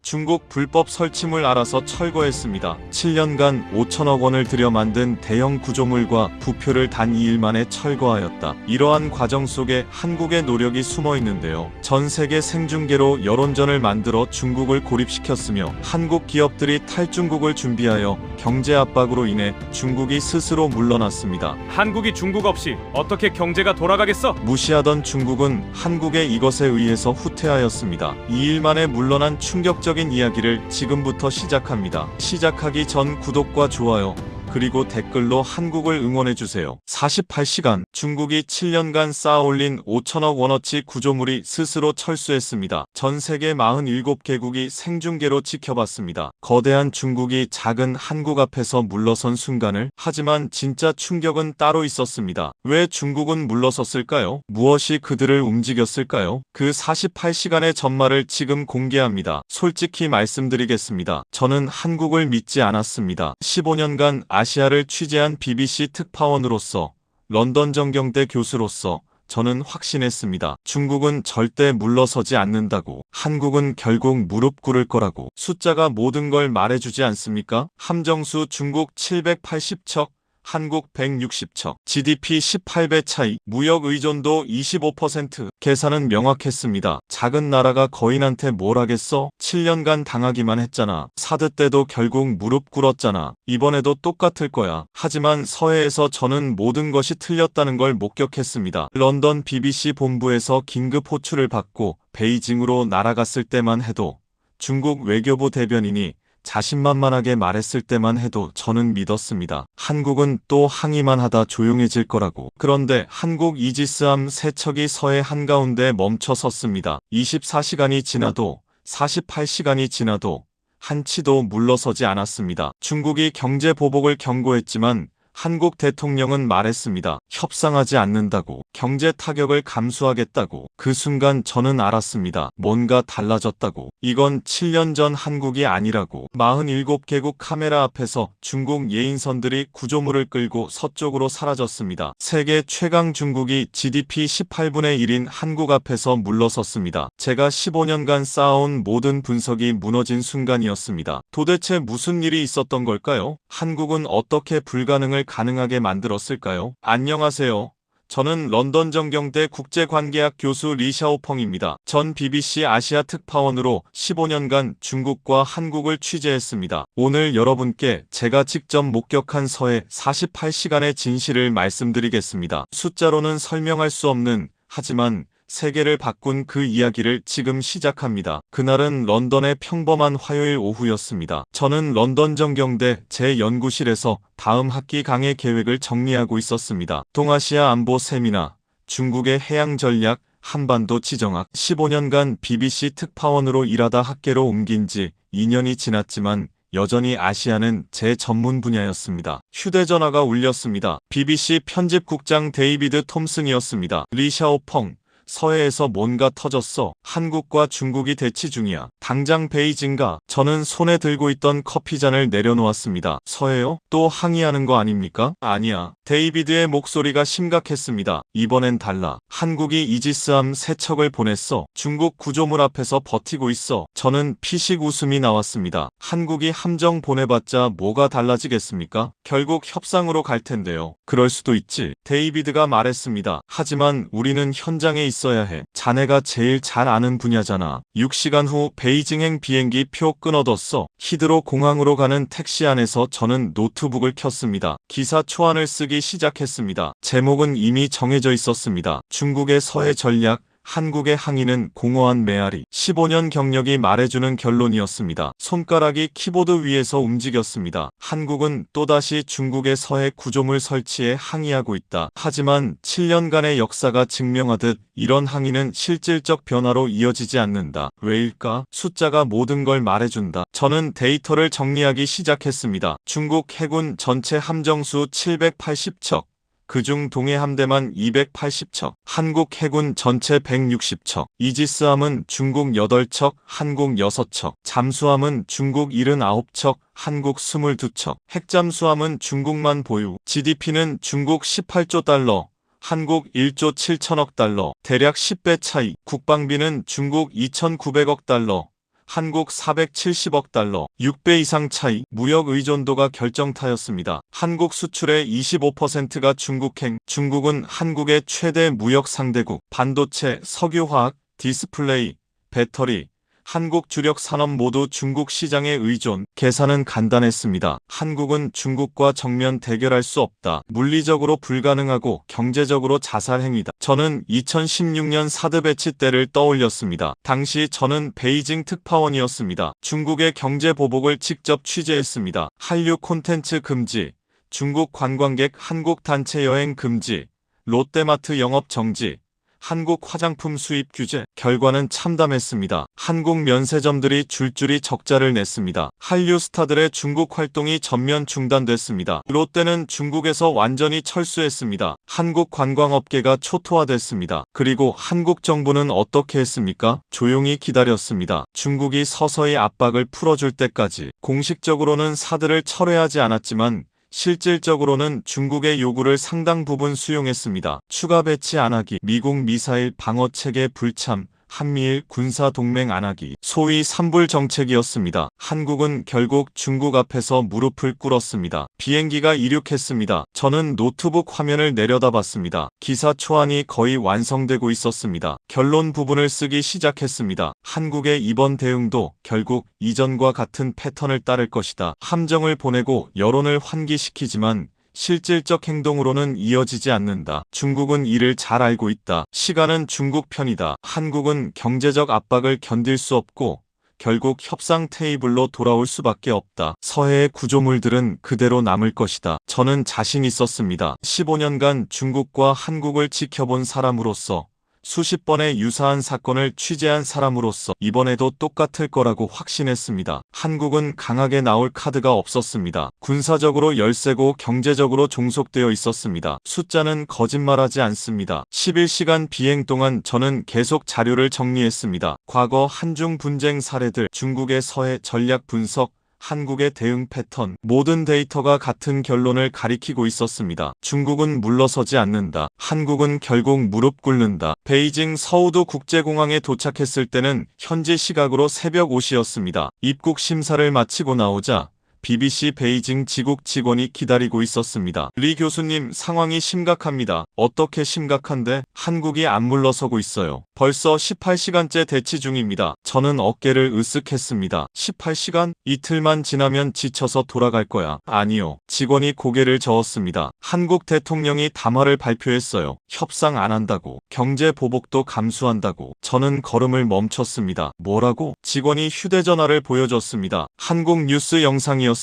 중국 불법 설치물 알아서 철거했습니다. 7년간 5천억 원을 들여 만든 대형 구조물과 부표를 단 2일 만에 철거하였다. 이러한 과정 속에 한국의 노력이 숨어 있는데요. 전 세계 생중계로 여론전을 만들어 중국을 고립시켰으며 한국 기업들이 탈중국을 준비하여 경제 압박으로 인해 중국이 스스로 물러났습니다. 한국이 중국 없이 어떻게 경제가 돌아가겠어? 무시하던 중국은 한국의 이것에 의해서 후퇴하였습니다. 2일 만에 물러난 충격적인 이야기를 지금부터 시작합니다. 시작하기 전 구독과 좋아요 그리고 댓글로 한국을 응원해주세요. 48시간 중국이 7년간 쌓아올린 5천억 원어치 구조물이 스스로 철수했습니다. 전 세계 47개국이 생중계로 지켜봤습니다. 거대한 중국이 작은 한국 앞에서 물러선 순간을. 하지만 진짜 충격은 따로 있었습니다. 왜 중국은 물러섰을까요? 무엇이 그들을 움직였을까요? 그 48시간의 전말을 지금 공개합니다. 솔직히 말씀드리겠습니다. 저는 한국을 믿지 않았습니다. 15년간 아시아를 취재한 BBC 특파원으로서, 런던 정경대 교수로서 저는 확신했습니다. 중국은 절대 물러서지 않는다고. 한국은 결국 무릎 꿇을 거라고. 숫자가 모든 걸 말해주지 않습니까? 함정수 중국 780척, 한국 160척, GDP 18배 차이, 무역 의존도 25%. 계산은 명확했습니다. 작은 나라가 거인한테 뭘 하겠어? 7년간 당하기만 했잖아. 사드 때도 결국 무릎 꿇었잖아. 이번에도 똑같을 거야. 하지만 서해에서 저는 모든 것이 틀렸다는 걸 목격했습니다. 런던 BBC 본부에서 긴급 호출을 받고 베이징으로 날아갔을 때만 해도, 중국 외교부 대변인이 자신만만하게 말했을 때만 해도 저는 믿었습니다. 한국은 또 항의만 하다 조용해질 거라고. 그런데 한국 이지스함 3척이 서해 한가운데 멈춰 섰습니다. 24시간이 지나도 48시간이 지나도 한치도 물러서지 않았습니다. 중국이 경제 보복을 경고했지만 한국 대통령은 말했습니다. 협상하지 않는다고. 경제 타격을 감수하겠다고. 그 순간 저는 알았습니다. 뭔가 달라졌다고. 이건 7년 전 한국이 아니라고. 47개국 카메라 앞에서 중국 예인선들이 구조물을 끌고 서쪽으로 사라졌습니다. 세계 최강 중국이 GDP 18분의 1인 한국 앞에서 물러섰습니다. 제가 15년간 쌓아온 모든 분석이 무너진 순간이었습니다. 도대체 무슨 일이 있었던 걸까요? 한국은 어떻게 불가능을 가능하게 만들었을까요? 안녕하세요. 저는 런던 정경대 국제관계학 교수 리샤오펑입니다. 전 BBC 아시아 특파원으로 15년간 중국과 한국을 취재했습니다. 오늘 여러분께 제가 직접 목격한 서해 48시간의 진실을 말씀드리겠습니다. 숫자로는 설명할 수 없는, 하지만 세계를 바꾼 그 이야기를 지금 시작합니다. 그날은 런던의 평범한 화요일 오후였습니다. 저는 런던 정경대 제 연구실에서 다음 학기 강의 계획을 정리하고 있었습니다. 동아시아 안보 세미나, 중국의 해양 전략, 한반도 지정학. 15년간 BBC 특파원으로 일하다 학계로 옮긴 지 2년이 지났지만 여전히 아시아는 제 전문 분야였습니다. 휴대전화가 울렸습니다. BBC 편집국장 데이비드 톰슨이었습니다. 리샤오펑, 서해에서 뭔가 터졌어. 한국과 중국이 대치 중이야. 당장 베이징 가. 저는 손에 들고 있던 커피잔을 내려놓았습니다. 서해요? 또 항의하는 거 아닙니까? 아니야. 데이비드의 목소리가 심각했습니다. 이번엔 달라. 한국이 이지스함 3척을 보냈어. 중국 구조물 앞에서 버티고 있어. 저는 피식 웃음이 나왔습니다. 한국이 함정 보내봤자 뭐가 달라지겠습니까? 결국 협상으로 갈 텐데요. 그럴 수도 있지. 데이비드가 말했습니다. 하지만 우리는 현장에 있어야 해. 자네가 제일 잘 아는 분야잖아. 6시간 후 베이징행 비행기 표 끊어뒀어. 히드로 공항으로 가는 택시 안에서 저는 노트북을 켰습니다. 기사 초안을 쓰기 시작했습니다. 제목은 이미 정해져 있었습니다. 중국의 서해 전략, 한국의 항의는 공허한 메아리. 15년 경력이 말해주는 결론이었습니다. 손가락이 키보드 위에서 움직였습니다. 한국은 또다시 중국의 서해 구조물 설치에 항의하고 있다. 하지만 7년간의 역사가 증명하듯 이런 항의는 실질적 변화로 이어지지 않는다. 왜일까? 숫자가 모든 걸 말해준다. 저는 데이터를 정리하기 시작했습니다. 중국 해군 전체 함정수 780척. 그중 동해 함대만 280척, 한국 해군 전체 160척, 이지스함은 중국 8척, 한국 6척, 잠수함은 중국 79척, 한국 22척, 핵잠수함은 중국만 보유, GDP는 중국 18조 달러, 한국 1조 7천억 달러, 대략 10배 차이, 국방비는 중국 2,900억 달러, 한국 470억 달러, 6배 이상 차이, 무역 의존도가 결정타였습니다. 한국 수출의 25%가 중국행, 중국은 한국의 최대 무역 상대국, 반도체, 석유화학, 디스플레이, 배터리, 한국 주력 산업 모두 중국 시장에 의존. 계산은 간단했습니다. 한국은 중국과 정면 대결할 수 없다. 물리적으로 불가능하고 경제적으로 자살행위다. 저는 2016년 사드 배치 때를 떠올렸습니다. 당시 저는 베이징 특파원이었습니다. 중국의 경제 보복을 직접 취재했습니다. 한류 콘텐츠 금지, 중국 관광객 한국 단체 여행 금지, 롯데마트 영업 정지, 한국 화장품 수입 규제. 결과는 참담했습니다. 한국 면세점들이 줄줄이 적자를 냈습니다. 한류 스타들의 중국 활동이 전면 중단됐습니다. 롯데는 중국에서 완전히 철수했습니다. 한국 관광업계가 초토화됐습니다. 그리고 한국 정부는 어떻게 했습니까? 조용히 기다렸습니다. 중국이 서서히 압박을 풀어줄 때까지. 공식적으로는 사드를 철회하지 않았지만 실질적으로는 중국의 요구를 상당 부분 수용했습니다. 추가 배치 안 하기, 미국 미사일 방어 체계 불참, 한미일 군사 동맹 안 하기, 소위 삼불 정책이었습니다. 한국은 결국 중국 앞에서 무릎을 꿇었습니다. 비행기가 이륙했습니다. 저는 노트북 화면을 내려다봤습니다. 기사 초안이 거의 완성되고 있었습니다. 결론 부분을 쓰기 시작했습니다. 한국의 이번 대응도 결국 이전과 같은 패턴을 따를 것이다. 함정을 보내고 여론을 환기시키지만 실질적 행동으로는 이어지지 않는다. 중국은 이를 잘 알고 있다. 시간은 중국 편이다. 한국은 경제적 압박을 견딜 수 없고 결국 협상 테이블로 돌아올 수밖에 없다. 서해의 구조물들은 그대로 남을 것이다. 저는 자신 있었습니다. 15년간 중국과 한국을 지켜본 사람으로서, 수십 번의 유사한 사건을 취재한 사람으로서 이번에도 똑같을 거라고 확신했습니다. 한국은 강하게 나올 카드가 없었습니다. 군사적으로 열세고 경제적으로 종속되어 있었습니다. 숫자는 거짓말하지 않습니다. 11시간 비행 동안 저는 계속 자료를 정리했습니다. 과거 한중 분쟁 사례들, 중국의 서해 전략 분석, 한국의 대응 패턴, 모든 데이터가 같은 결론을 가리키고 있었습니다. 중국은 물러서지 않는다. 한국은 결국 무릎 꿇는다. 베이징 서우두 국제공항에 도착했을 때는 현지 시각으로 새벽 5시였습니다. 입국 심사를 마치고 나오자 BBC 베이징 지국 직원이 기다리고 있었습니다. 리 교수님, 상황이 심각합니다. 어떻게 심각한데? 한국이 안 물러서고 있어요. 벌써 18시간째 대치 중입니다. 저는 어깨를 으쓱했습니다. 18시간? 이틀만 지나면 지쳐서 돌아갈 거야. 아니요. 직원이 고개를 저었습니다. 한국 대통령이 담화를 발표했어요. 협상 안 한다고. 경제 보복도 감수한다고. 저는 걸음을 멈췄습니다. 뭐라고? 직원이 휴대전화를 보여줬습니다. 한국 뉴스 영상이었습니다.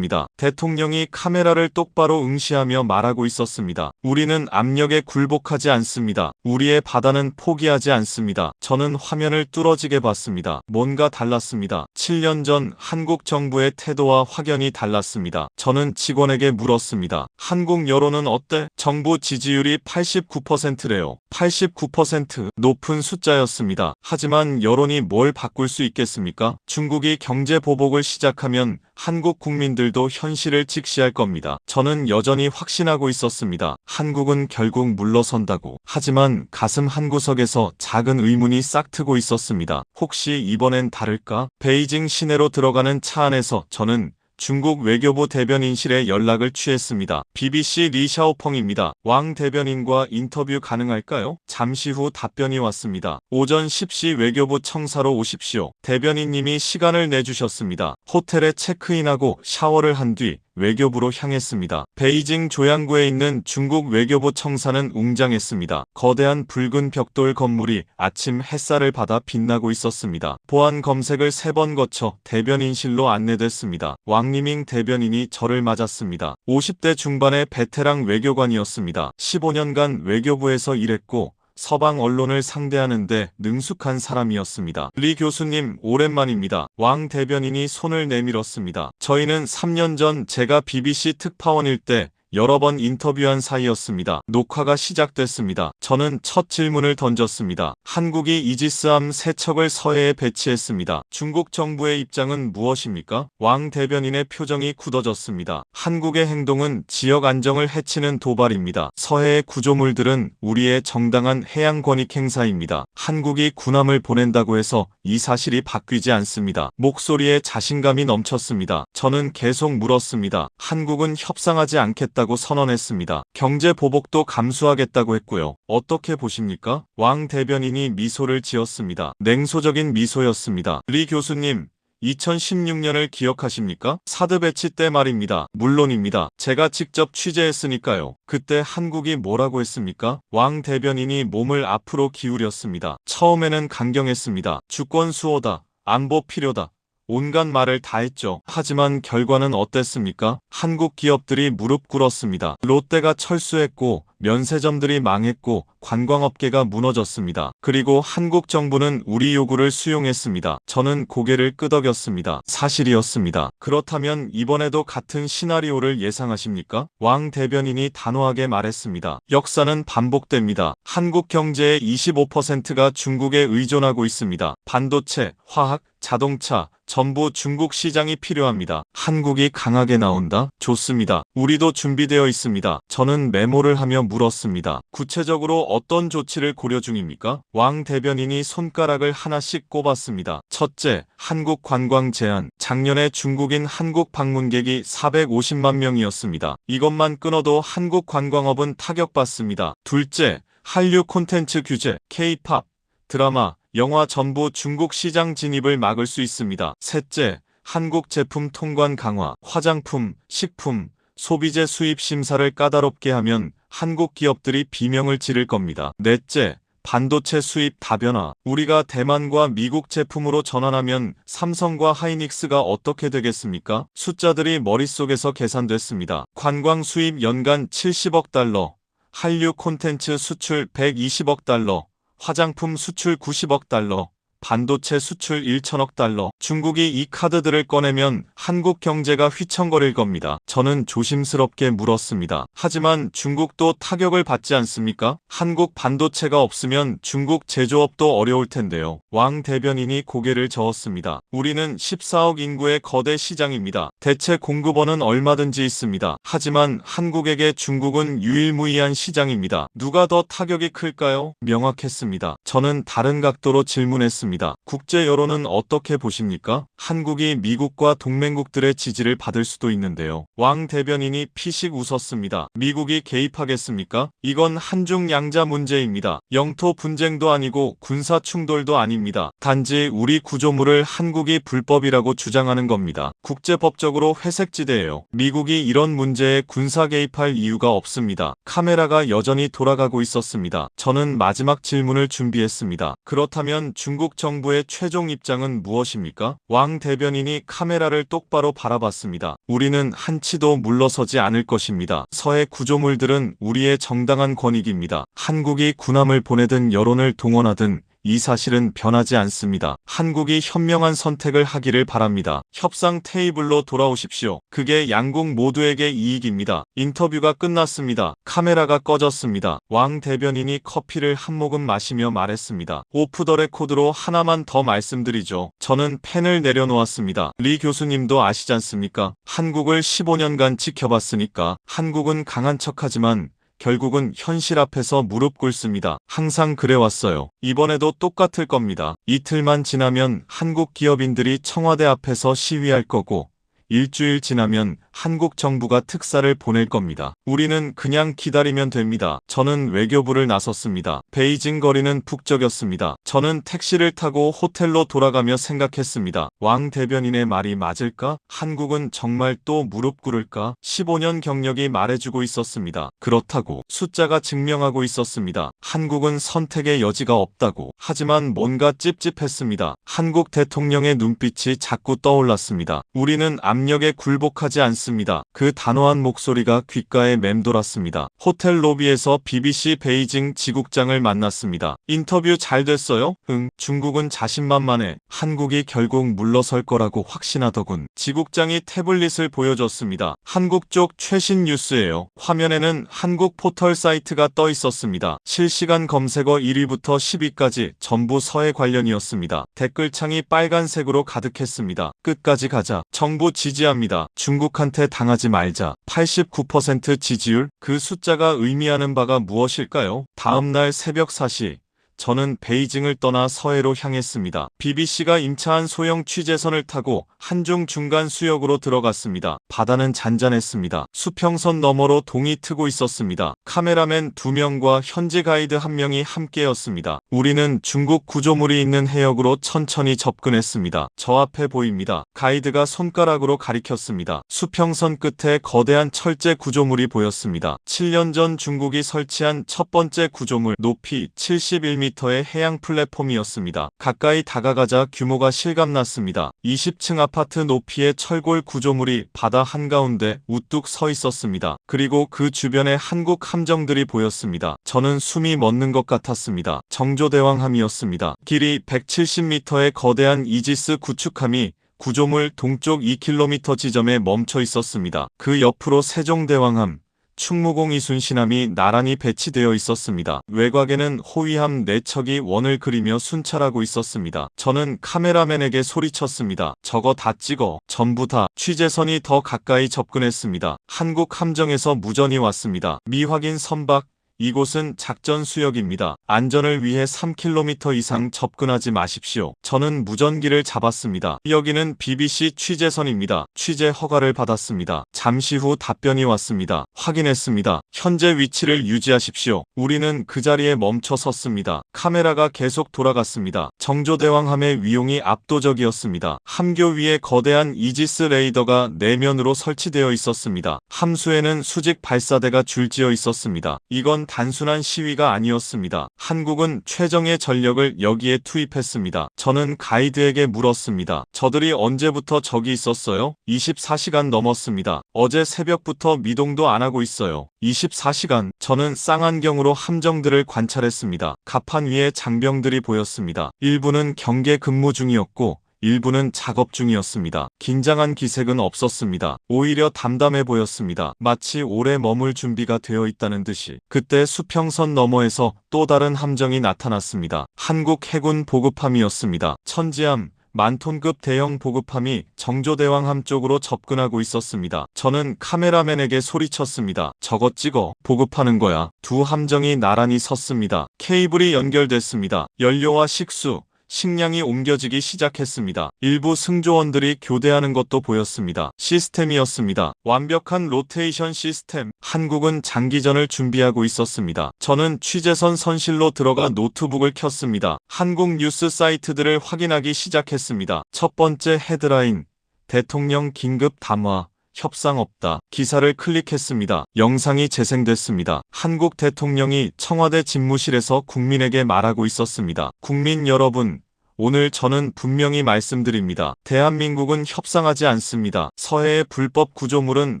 대통령이 카메라를 똑바로 응시하며 말하고 있었습니다. 우리는 압력에 굴복하지 않습니다. 우리의 바다는 포기하지 않습니다. 저는 화면을 뚫어지게 봤습니다. 뭔가 달랐습니다. 7년 전 한국 정부의 태도와 확연히 달랐습니다. 저는 직원에게 물었습니다. 한국 여론은 어때? 정부 지지율이 89%래요. 89%. 높은 숫자였습니다. 하지만 여론이 뭘 바꿀 수 있겠습니까? 중국이 경제 보복을 시작하면 한국 국민들도 현실을 직시할 겁니다. 저는 여전히 확신하고 있었습니다. 한국은 결국 물러선다고. 하지만 가슴 한구석에서 작은 의문이 싹트고 있었습니다. 혹시 이번엔 다를까? 베이징 시내로 들어가는 차 안에서 저는 중국 외교부 대변인실에 연락을 취했습니다. BBC 리 샤오펑입니다. 왕 대변인과 인터뷰 가능할까요? 잠시 후 답변이 왔습니다. 오전 10시 외교부 청사로 오십시오. 대변인님이 시간을 내주셨습니다. 호텔에 체크인하고 샤워를 한 뒤 외교부로 향했습니다. 베이징 조양구에 있는 중국 외교부 청사는 웅장했습니다. 거대한 붉은 벽돌 건물이 아침 햇살을 받아 빛나고 있었습니다. 보안 검색을 3번 거쳐 대변인실로 안내됐습니다. 왕리밍 대변인이 저를 맞았습니다. 50대 중반의 베테랑 외교관이었습니다. 15년간 외교부에서 일했고 서방 언론을 상대하는데 능숙한 사람이었습니다. 리 교수님, 오랜만입니다. 왕 대변인이 손을 내밀었습니다. 저희는 3년 전 제가 BBC 특파원일 때 여러 번 인터뷰한 사이였습니다. 녹화가 시작됐습니다. 저는 첫 질문을 던졌습니다. 한국이 이지스함 3척을 서해에 배치했습니다. 중국 정부의 입장은 무엇입니까? 왕 대변인의 표정이 굳어졌습니다. 한국의 행동은 지역 안정을 해치는 도발입니다. 서해의 구조물들은 우리의 정당한 해양 권익 행사입니다. 한국이 군함을 보낸다고 해서 이 사실이 바뀌지 않습니다. 목소리에 자신감이 넘쳤습니다. 저는 계속 물었습니다. 한국은 협상하지 않겠다고 선언했습니다. 경제 보복도 감수하겠다고 했고요. 어떻게 보십니까? 왕 대변인이 미소를 지었습니다. 냉소적인 미소였습니다. 리 교수님, 2016년을 기억하십니까? 사드 배치 때 말입니다. 물론입니다. 제가 직접 취재했으니까요. 그때 한국이 뭐라고 했습니까? 왕 대변인이 몸을 앞으로 기울였습니다. 처음에는 강경했습니다. 주권 수호다. 안보 필요다. 온갖 말을 다 했죠. 하지만 결과는 어땠습니까? 한국 기업들이 무릎 꿇었습니다. 롯데가 철수했고 면세점들이 망했고 관광업계가 무너졌습니다. 그리고 한국 정부는 우리 요구를 수용했습니다. 저는 고개를 끄덕였습니다. 사실이었습니다. 그렇다면 이번에도 같은 시나리오를 예상하십니까? 왕 대변인이 단호하게 말했습니다. 역사는 반복됩니다. 한국 경제의 25%가 중국에 의존하고 있습니다. 반도체, 화학, 자동차, 전부 중국 시장이 필요합니다. 한국이 강하게 나온다? 좋습니다. 우리도 준비되어 있습니다. 저는 메모를 하며 물었습니다. 구체적으로 어떤 조치를 고려 중입니까? 왕 대변인이 손가락을 하나씩 꼽았습니다. 첫째, 한국 관광 제한. 작년에 중국인 한국 방문객이 450만 명이었습니다. 이것만 끊어도 한국 관광업은 타격받습니다. 둘째, 한류 콘텐츠 규제. K-팝, 드라마, 영화 전부 중국 시장 진입을 막을 수 있습니다. 셋째, 한국 제품 통관 강화. 화장품, 식품, 소비재 수입 심사를 까다롭게 하면 한국 기업들이 비명을 지를 겁니다. 넷째, 반도체 수입 다변화. 우리가 대만과 미국 제품으로 전환하면 삼성과 하이닉스가 어떻게 되겠습니까? 숫자들이 머릿속에서 계산됐습니다. 관광 수입 연간 70억 달러, 한류 콘텐츠 수출 120억 달러, 화장품 수출 90억 달러, 반도체 수출 1천억 달러. 중국이 이 카드들을 꺼내면 한국 경제가 휘청거릴 겁니다. 저는 조심스럽게 물었습니다. 하지만 중국도 타격을 받지 않습니까? 한국 반도체가 없으면 중국 제조업도 어려울 텐데요. 왕 대변인이 고개를 저었습니다. 우리는 14억 인구의 거대 시장입니다. 대체 공급원은 얼마든지 있습니다. 하지만 한국에게 중국은 유일무이한 시장입니다. 누가 더 타격이 클까요? 명확했습니다. 저는 다른 각도로 질문했습니다. 국제 여론은 어떻게 보십니까? 한국이 미국과 동맹국들의 지지를 받을 수도 있는데요. 왕 대변인이 피식 웃었습니다. 미국이 개입하겠습니까? 이건 한중 양자 문제입니다. 영토 분쟁도 아니고 군사 충돌도 아닙니다. 단지 우리 구조물을 한국이 불법이라고 주장하는 겁니다. 국제법적으로 회색지대예요. 미국이 이런 문제에 군사 개입할 이유가 없습니다. 카메라가 여전히 돌아가고 있었습니다. 저는 마지막 질문을 준비했습니다. 그렇다면 중국 정부의 최종 입장은 무엇입니까? 왕 대변인이 카메라를 똑바로 바라봤습니다. 우리는 한치도 물러서지 않을 것입니다. 서해 구조물들은 우리의 정당한 권익입니다. 한국이 군함을 보내든 여론을 동원하든 이 사실은 변하지 않습니다. 한국이 현명한 선택을 하기를 바랍니다. 협상 테이블로 돌아오십시오. 그게 양국 모두에게 이익입니다. 인터뷰가 끝났습니다. 카메라가 꺼졌습니다. 왕 대변인이 커피를 한 모금 마시며 말했습니다. 오프 더 레코드로 하나만 더 말씀드리죠. 저는 펜을 내려놓았습니다. 리 교수님도 아시지 않습니까? 한국을 15년간 지켜봤으니까. 한국은 강한 척하지만 결국은 현실 앞에서 무릎 꿇습니다. 항상 그래왔어요. 이번에도 똑같을 겁니다. 이틀만 지나면 한국 기업인들이 청와대 앞에서 시위할 거고 일주일 지나면 한국 정부가 특사를 보낼 겁니다. 우리는 그냥 기다리면 됩니다. 저는 외교부를 나섰습니다. 베이징 거리는 북적였습니다. 저는 택시를 타고 호텔로 돌아가며 생각했습니다. 왕 대변인의 말이 맞을까? 한국은 정말 또 무릎 꿇을까? 15년 경력이 말해주고 있었습니다. 그렇다고 숫자가 증명하고 있었습니다. 한국은 선택의 여지가 없다고. 하지만 뭔가 찝찝했습니다. 한국 대통령의 눈빛이 자꾸 떠올랐습니다. 우리는 압력에 굴복하지 않습니다. 그 단호한 목소리가 귓가에 맴돌았습니다. 호텔 로비에서 BBC 베이징 지국장을 만났습니다. 인터뷰 잘 됐어요? 응. 중국은 자신만만해. 한국이 결국 물러설 거라고 확신하더군. 지국장이 태블릿을 보여줬습니다. 한국 쪽 최신 뉴스예요. 화면에는 한국 포털 사이트가 떠 있었습니다. 실시간 검색어 1위부터 10위까지 전부 서해 관련이었습니다. 댓글창이 빨간색으로 가득했습니다. 끝까지 가자. 정부 지지합니다. 중국한테 당하지 말자. 89% 지지율? 그 숫자가 의미하는 바가 무엇일까요? 다음날 새벽 4시. 저는 베이징을 떠나 서해로 향했습니다. BBC가 임차한 소형 취재선을 타고 한중 중간 수역으로 들어갔습니다. 바다는 잔잔했습니다. 수평선 너머로 동이 트고 있었습니다. 카메라맨 2명과 현지 가이드 1명이 함께였습니다. 우리는 중국 구조물이 있는 해역으로 천천히 접근했습니다. 저 앞에 보입니다. 가이드가 손가락으로 가리켰습니다. 수평선 끝에 거대한 철제 구조물이 보였습니다. 7년 전 중국이 설치한 첫 번째 구조물, 높이 71m 의 해양 플랫폼이었습니다. 가까이 다가가자 규모가 실감났습니다. 20층 아파트 높이의 철골 구조물이 바다 한가운데 우뚝 서 있었습니다. 그리고 그 주변에 한국 함정들이 보였습니다. 저는 숨이 멎는 것 같았습니다. 정조대왕함이었습니다. 길이 170m의 거대한 이지스 구축함이 구조물 동쪽 2km 지점에 멈춰 있었습니다. 그 옆으로 세종대왕함, 충무공 이순신함이 나란히 배치되어 있었습니다. 외곽에는 호위함 4척이 원을 그리며 순찰하고 있었습니다. 저는 카메라맨에게 소리쳤습니다. 저거 다 찍어. 전부 다. 취재선이 더 가까이 접근했습니다. 한국 함정에서 무전이 왔습니다. 미확인 선박. 이곳은 작전 수역입니다. 안전을 위해 3km 이상 접근하지 마십시오. 저는 무전기를 잡았습니다. 여기는 BBC 취재선입니다. 취재 허가를 받았습니다. 잠시 후 답변이 왔습니다. 확인했습니다. 현재 위치를 유지하십시오. 우리는 그 자리에 멈춰 섰습니다. 카메라가 계속 돌아갔습니다. 정조대왕함의 위용이 압도적이었습니다. 함교 위에 거대한 이지스 레이더가 내면으로 설치되어 있었습니다. 함수에는 수직 발사대가 줄지어 있었습니다. 이건 단순한 시위가 아니었습니다. 한국은 최정의 전력을 여기에 투입했습니다. 저는 가이드에게 물었습니다. 저들이 언제부터 저기 있었어요? 24시간 넘었습니다. 어제 새벽부터 미동도 안 하고 있어요. 24시간. 저는 쌍안경으로 함정들을 관찰했습니다. 갑판 위에 장병들이 보였습니다. 일부는 경계 근무 중이었고 일부는 작업 중이었습니다. 긴장한 기색은 없었습니다. 오히려 담담해 보였습니다. 마치 오래 머물 준비가 되어 있다는 듯이. 그때 수평선 너머에서 또 다른 함정이 나타났습니다. 한국 해군 보급함이었습니다. 천지함, 만톤급 대형 보급함이 정조대왕함 쪽으로 접근하고 있었습니다. 저는 카메라맨에게 소리쳤습니다. 저거 찍어. 보급하는 거야. 두 함정이 나란히 섰습니다. 케이블이 연결됐습니다. 연료와 식수, 식량이 옮겨지기 시작했습니다. 일부 승조원들이 교대하는 것도 보였습니다. 시스템이었습니다. 완벽한 로테이션 시스템. 한국은 장기전을 준비하고 있었습니다. 저는 취재선 선실로 들어가 노트북을 켰습니다. 한국 뉴스 사이트들을 확인하기 시작했습니다. 첫 번째 헤드라인. 대통령 긴급 담화. 협상 없다. 기사를 클릭했습니다. 영상이 재생됐습니다. 한국 대통령이 청와대 집무실에서 국민에게 말하고 있었습니다. 국민 여러분, 오늘 저는 분명히 말씀드립니다. 대한민국은 협상하지 않습니다. 서해의 불법 구조물은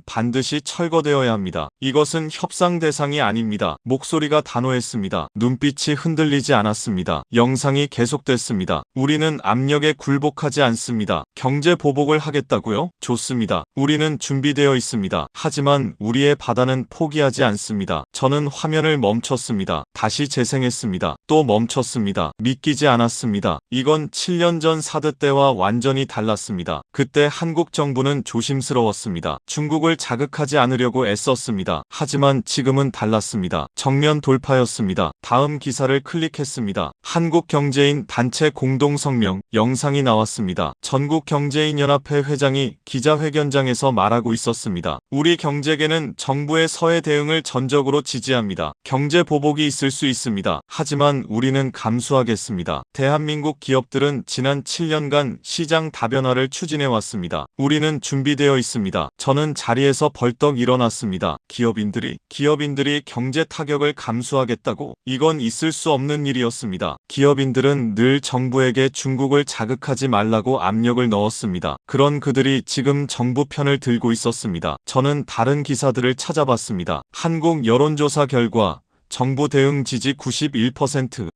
반드시 철거되어야 합니다. 이것은 협상 대상이 아닙니다. 목소리가 단호했습니다. 눈빛이 흔들리지 않았습니다. 영상이 계속됐습니다. 우리는 압력에 굴복하지 않습니다. 경제 보복을 하겠다고요? 좋습니다. 우리는 준비되어 있습니다. 하지만 우리의 바다는 포기하지 않습니다. 저는 화면을 멈췄습니다. 다시 재생했습니다. 또 멈췄습니다. 믿기지 않았습니다. 이건 7년 전 사드 때와 완전히 달랐습니다. 그때 한국 정부는 조심스러웠습니다. 중국을 자극하지 않으려고 애썼습니다. 하지만 지금은 달랐습니다. 정면 돌파였습니다. 다음 기사를 클릭했습니다. 한국경제인 단체 공동성명. 영상이 나왔습니다. 전국경제인연합회 회장이 기자회견장에서 말하고 있었습니다. 우리 경제계는 정부의 서해 대응을 전적으로 지지합니다. 경제 보복이 있을 수 있습니다. 하지만 우리는 감수하겠습니다. 대한민국 기업 기업들은 지난 7년간 시장 다변화를 추진해 왔습니다. 우리는 준비되어 있습니다. 저는 자리에서 벌떡 일어났습니다. 기업인들이 경제 타격을 감수하겠다고? 이건 있을 수 없는 일이었습니다. 기업인들은 늘 정부에게 중국을 자극하지 말라고 압력을 넣었습니다. 그런 그들이 지금 정부 편을 들고 있었습니다. 저는 다른 기사들을 찾아봤습니다. 한국 여론조사 결과 정부 대응 지지 91%,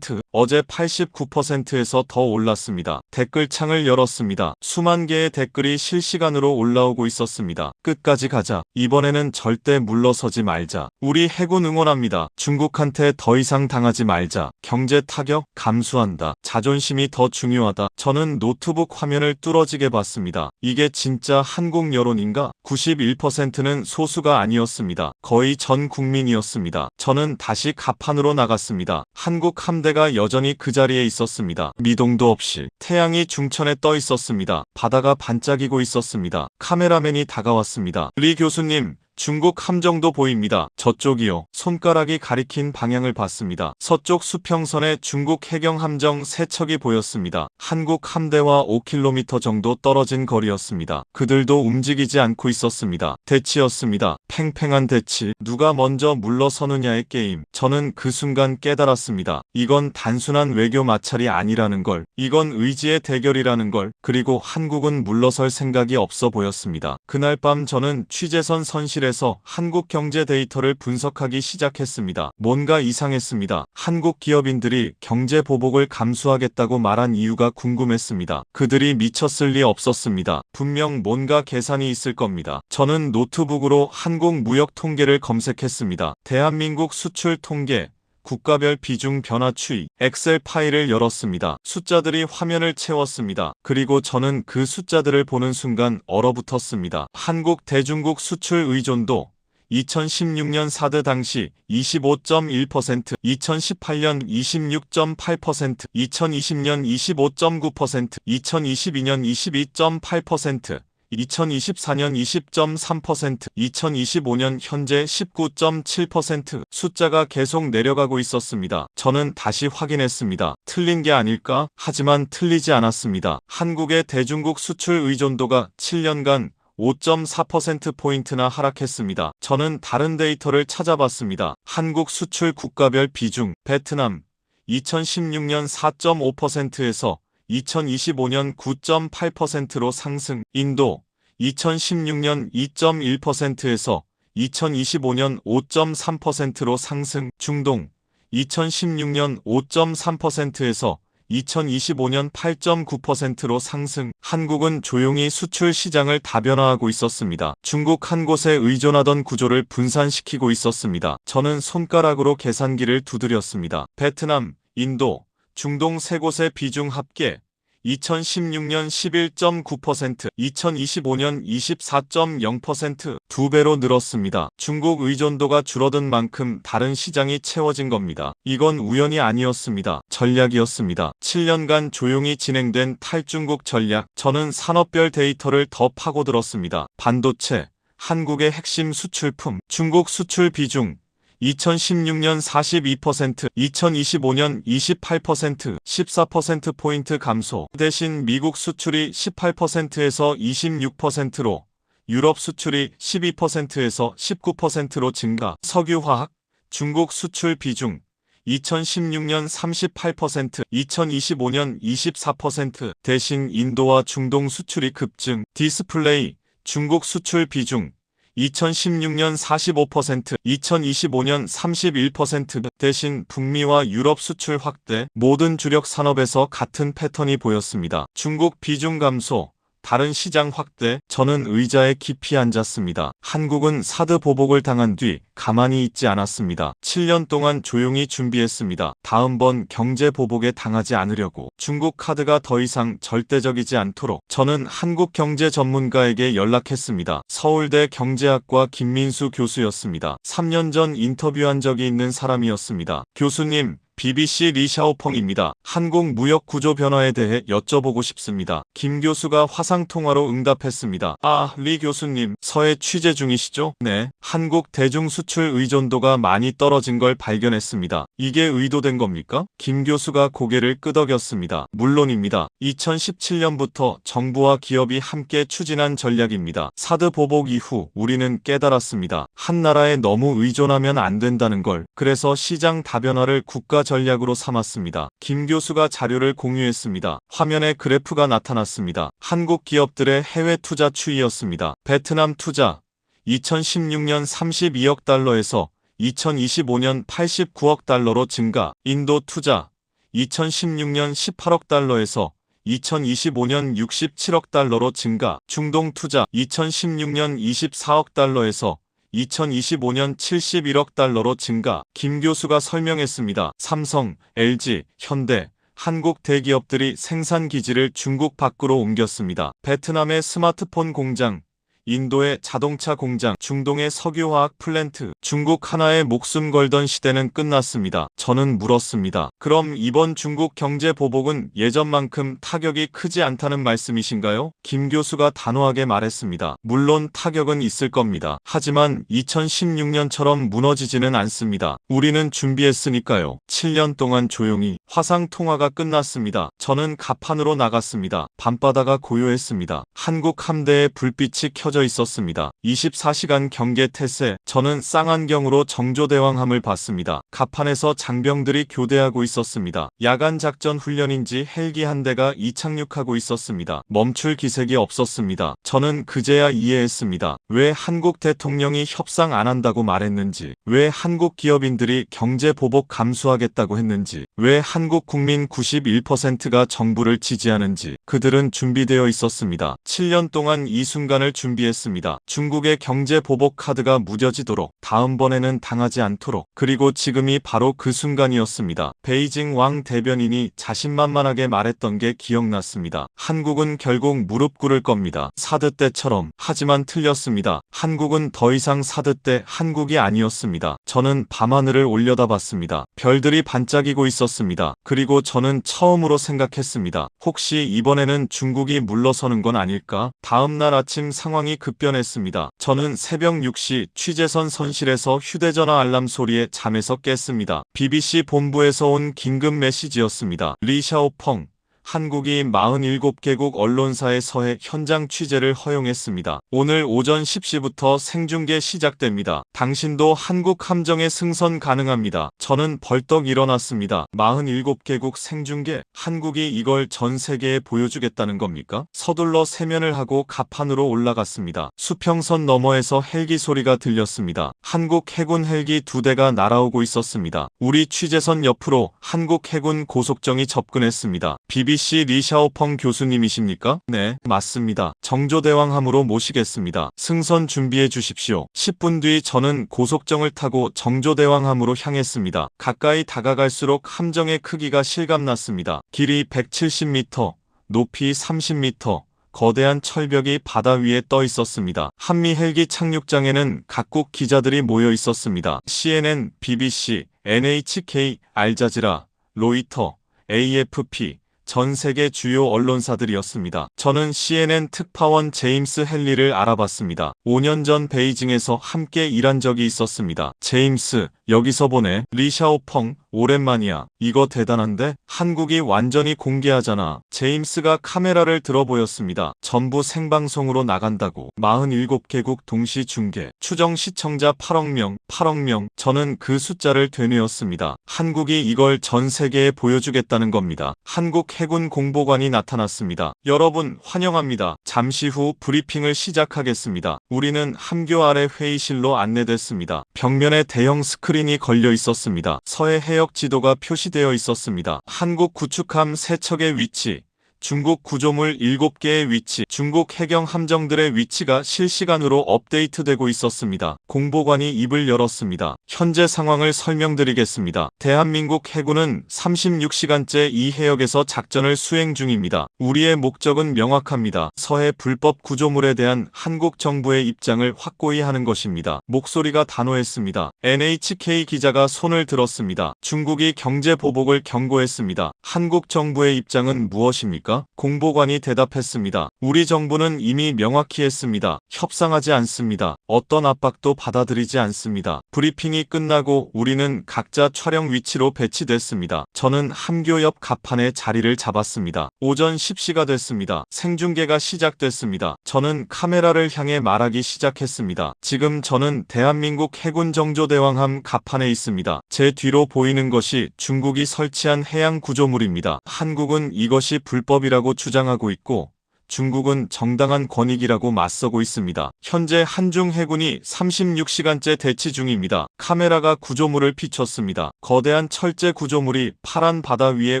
어제 89%에서 더 올랐습니다. 댓글창을 열었습니다. 수만 개의 댓글이 실시간으로 올라오고 있었습니다. 끝까지 가자. 이번에는 절대 물러서지 말자. 우리 해군 응원합니다. 중국한테 더 이상 당하지 말자. 경제 타격 감수한다. 자존심이 더 중요하다. 저는 노트북 화면을 뚫어지게 봤습니다. 이게 진짜 한국 여론인가? 91%는 소수가 아니었습니다. 거의 전 국민이었습니다. 저는 다시 갑판으로 나갔습니다. 한국 함대가 여전히 그 자리에 있었습니다. 미동도 없이 태양이 중천에 떠 있었습니다. 바다가 반짝이고 있었습니다. 카메라맨이 다가왔습니다. 리 교수님, 중국 함정도 보입니다. 저쪽이요. 손가락이 가리킨 방향을 봤습니다. 서쪽 수평선에 중국 해경 함정 3척이 보였습니다. 한국 함대와 5km 정도 떨어진 거리였습니다. 그들도 움직이지 않고 있었습니다. 대치였습니다. 팽팽한 대치. 누가 먼저 물러서느냐의 게임. 저는 그 순간 깨달았습니다. 이건 단순한 외교 마찰이 아니라는 걸. 이건 의지의 대결이라는 걸. 그리고 한국은 물러설 생각이 없어 보였습니다. 그날 밤 저는 취재선 선실에 에서 한국 경제 데이터를 분석하기 시작했습니다. 뭔가 이상했습니다. 한국 기업인들이 경제 보복을 감수하겠다고 말한 이유가 궁금했습니다. 그들이 미쳤을 리 없었습니다. 분명 뭔가 계산이 있을 겁니다. 저는 노트북으로 한국 무역 통계를 검색했습니다. 대한민국 수출 통계, 국가별 비중 변화 추이, 엑셀 파일을 열었습니다. 숫자들이 화면을 채웠습니다. 그리고 저는 그 숫자들을 보는 순간 얼어붙었습니다. 한국 대중국 수출 의존도 2016년 사드 당시 25.1%, 2018년 26.8%, 2020년 25.9%, 2022년 22.8%, 2024년 20.3%, 2025년 현재 19.7% 숫자가 계속 내려가고 있었습니다. 저는 다시 확인했습니다. 틀린 게 아닐까? 하지만 틀리지 않았습니다. 한국의 대중국 수출 의존도가 7년간 5.4%포인트나 하락했습니다. 저는 다른 데이터를 찾아봤습니다. 한국 수출 국가별 비중, 베트남 2016년 4.5%에서 2025년 9.8%로 상승, 인도 2016년 2.1%에서 2025년 5.3%로 상승, 중동 2016년 5.3%에서 2025년 8.9%로 상승. 한국은 조용히 수출 시장을 다변화하고 있었습니다. 중국 한 곳에 의존하던 구조를 분산시키고 있었습니다. 저는 손가락으로 계산기를 두드렸습니다. 베트남, 인도, 중동 3곳의 비중 합계 2016년 11.9%, 2025년 24.0%, 2배로 늘었습니다. 중국 의존도가 줄어든 만큼 다른 시장이 채워진 겁니다. 이건 우연이 아니었습니다. 전략이었습니다. 7년간 조용히 진행된 탈중국 전략. 저는 산업별 데이터를 더 파고들었습니다. 반도체, 한국의 핵심 수출품, 중국 수출 비중 2016년 42%, 2025년 28%, 14%포인트 감소. 대신 미국 수출이 18%에서 26%로, 유럽 수출이 12%에서 19%로 증가. 석유화학, 중국 수출 비중 2016년 38%, 2025년 24%, 대신 인도와 중동 수출이 급증. 디스플레이, 중국 수출 비중 2016년 45%, 2025년 31%, 대신 북미와 유럽 수출 확대. 모든 주력 산업에서 같은 패턴이 보였습니다. 중국 비중 감소, 다른 시장 확대. 저는 의자에 깊이 앉았습니다. 한국은 사드 보복을 당한 뒤 가만히 있지 않았습니다. 7년 동안 조용히 준비했습니다. 다음번 경제 보복에 당하지 않으려고. 중국 카드가 더 이상 절대적이지 않도록. 저는 한국 경제 전문가에게 연락했습니다. 서울대 경제학과 김민수 교수였습니다. 3년 전 인터뷰한 적이 있는 사람이었습니다. 교수님, BBC 리샤오펑입니다. 한국 무역 구조 변화에 대해 여쭤보고 싶습니다. 김 교수가 화상 통화로 응답했습니다. 아, 리 교수님, 서해 취재 중이시죠? 네. 한국 대중 수출 의존도가 많이 떨어진 걸 발견했습니다. 이게 의도된 겁니까? 김 교수가 고개를 끄덕였습니다. 물론입니다. 2017년부터 정부와 기업이 함께 추진한 전략입니다. 사드 보복 이후 우리는 깨달았습니다. 한 나라에 너무 의존하면 안 된다는 걸. 그래서 시장 다변화를 국가 전략으로 삼았습니다. 김 교수가 자료를 공유했습니다. 화면에 그래프가 나타났습니다. 한국 기업들의 해외 투자 추이였습니다. 베트남 투자 2016년 32억 달러에서 2025년 89억 달러로 증가. 인도 투자 2016년 18억 달러에서 2025년 67억 달러로 증가. 중동 투자 2016년 24억 달러에서 2025년 71억 달러로 증가. 김 교수가 설명했습니다. 삼성, LG, 현대, 한국 대기업들이 생산 기지를 중국 밖으로 옮겼습니다. 베트남의 스마트폰 공장, 인도의 자동차 공장, 중동의 석유화학 플랜트, 중국 하나에 목숨 걸던 시대는 끝났습니다. 저는 물었습니다. 그럼 이번 중국 경제 보복은 예전만큼 타격이 크지 않다는 말씀이신가요? 김 교수가 단호하게 말했습니다. 물론 타격은 있을 겁니다. 하지만 2016년처럼 무너지지는 않습니다. 우리는 준비했으니까요. 7년 동안 조용히 화상 통화가 끝났습니다. 저는 갑판으로 나갔습니다. 밤바다가 고요했습니다. 한국 함대의 불빛이 켜져 있었습니다. 24시간 경계 태세. 저는 쌍안경으로 정조대왕함을 봤습니다. 갑판에서 장병들이 교대하고 있었습니다. 야간 작전 훈련인지 헬기 한 대가 이착륙하고 있었습니다. 멈출 기색이 없었습니다. 저는 그제야 이해했습니다. 왜 한국 대통령이 협상 안 한다고 말했는지, 왜 한국 기업인들이 경제 보복 감수하겠다고 했는지, 왜 한국 국민 91%가 정부를 지지하는지. 그들은 준비되어 있었습니다. 7년 동안 이 순간을 준비했습니다. 중국의 경제 보복 카드가 무뎌지도록, 다음번에는 당하지 않도록. 그리고 지금이 바로 그 순간이었습니다. 베이징 왕 대변인이 자신만만하게 말했던 게 기억났습니다. 한국은 결국 무릎 꿇을 겁니다. 사드 때처럼. 하지만 틀렸습니다. 한국은 더 이상 사드 때 한국이 아니었습니다. 저는 밤하늘을 올려다봤습니다. 별들이 반짝이고 있었습니다. 그리고 저는 처음으로 생각했습니다. 혹시 이번에는 중국이 물러서는 건 아닐까? 다음날 아침 상황이 급변했습니다. 저는 새벽 6시 취재선 선실에서 휴대전화 알람 소리에 잠에서 깼습니다. BBC 본부에서 온 긴급 메시지였습니다. 리샤오펑, 한국이 47개국 언론사의 서해 현장 취재를 허용했습니다. 오늘 오전 10시부터 생중계 시작됩니다. 당신도 한국 함정에 승선 가능합니다. 저는 벌떡 일어났습니다. 47개국 생중계? 한국이 이걸 전 세계에 보여주겠다는 겁니까? 서둘러 세면을 하고 갑판으로 올라갔습니다. 수평선 너머에서 헬기 소리가 들렸습니다. 한국 해군 헬기 2대가 날아오고 있었습니다. 우리 취재선 옆으로 한국 해군 고속정이 접근했습니다. BBC 리샤오펑 교수님이십니까? 네, 맞습니다. 정조대왕함으로 모시겠습니다. 승선 준비해 주십시오. 10분 뒤 저는 고속정을 타고 정조대왕함으로 향했습니다. 가까이 다가갈수록 함정의 크기가 실감났습니다. 길이 170m, 높이 30m, 거대한 철벽이 바다 위에 떠 있었습니다. 한미 헬기 착륙장에는 각국 기자들이 모여 있었습니다. CNN, BBC, NHK, 알자지라, 로이터, AFP, 전 세계 주요 언론사들이었습니다. 저는 CNN 특파원 제임스 헨리를 알아봤습니다. 5년 전 베이징에서 함께 일한 적이 있었습니다. 제임스, 여기서 보네. 리샤오펑, 오랜만이야. 이거 대단한데? 한국이 완전히 공개하잖아. 제임스가 카메라를 들어 보였습니다. 전부 생방송으로 나간다고. 47개국 동시 중계. 추정 시청자 8억 명, 8억 명. 저는 그 숫자를 되뇌었습니다. 한국이 이걸 전 세계에 보여주겠다는 겁니다. 한국 해군 공보관이 나타났습니다. 여러분, 환영합니다. 잠시 후 브리핑을 시작하겠습니다. 우리는 함교 아래 회의실로 안내됐습니다. 벽면에 대형 스크린이 걸려 있었습니다. 서해 해역 지도가 표시되어 있었습니다. 한국 구축함 3척의 위치, 중국 구조물 7개의 위치, 중국 해경 함정들의 위치가 실시간으로 업데이트되고 있었습니다. 공보관이 입을 열었습니다. 현재 상황을 설명드리겠습니다. 대한민국 해군은 36시간째 이 해역에서 작전을 수행 중입니다. 우리의 목적은 명확합니다. 서해 불법 구조물에 대한 한국 정부의 입장을 확고히 하는 것입니다. 목소리가 단호했습니다. NHK 기자가 손을 들었습니다. 중국이 경제 보복을 경고했습니다. 한국 정부의 입장은 무엇입니까? 공보관이 대답했습니다. 우리 정부는 이미 명확히 했습니다. 협상하지 않습니다. 어떤 압박도 받아들이지 않습니다. 브리핑이 끝나고 우리는 각자 촬영 위치로 배치됐습니다. 저는 함교 옆 갑판에 자리를 잡았습니다. 오전 10시가 됐습니다. 생중계가 시작됐습니다. 저는 카메라를 향해 말하기 시작했습니다. 지금 저는 대한민국 해군 정조대왕함 갑판에 있습니다. 제 뒤로 보이는 것이 중국이 설치한 해양 구조물입니다. 한국은 이것이 불법이라고 주장하고 있고 중국은 정당한 권익이라고 맞서고 있습니다. 현재 한중 해군이 36시간째 대치 중입니다. 카메라가 구조물을 비췄습니다. 거대한 철제 구조물이 파란 바다 위에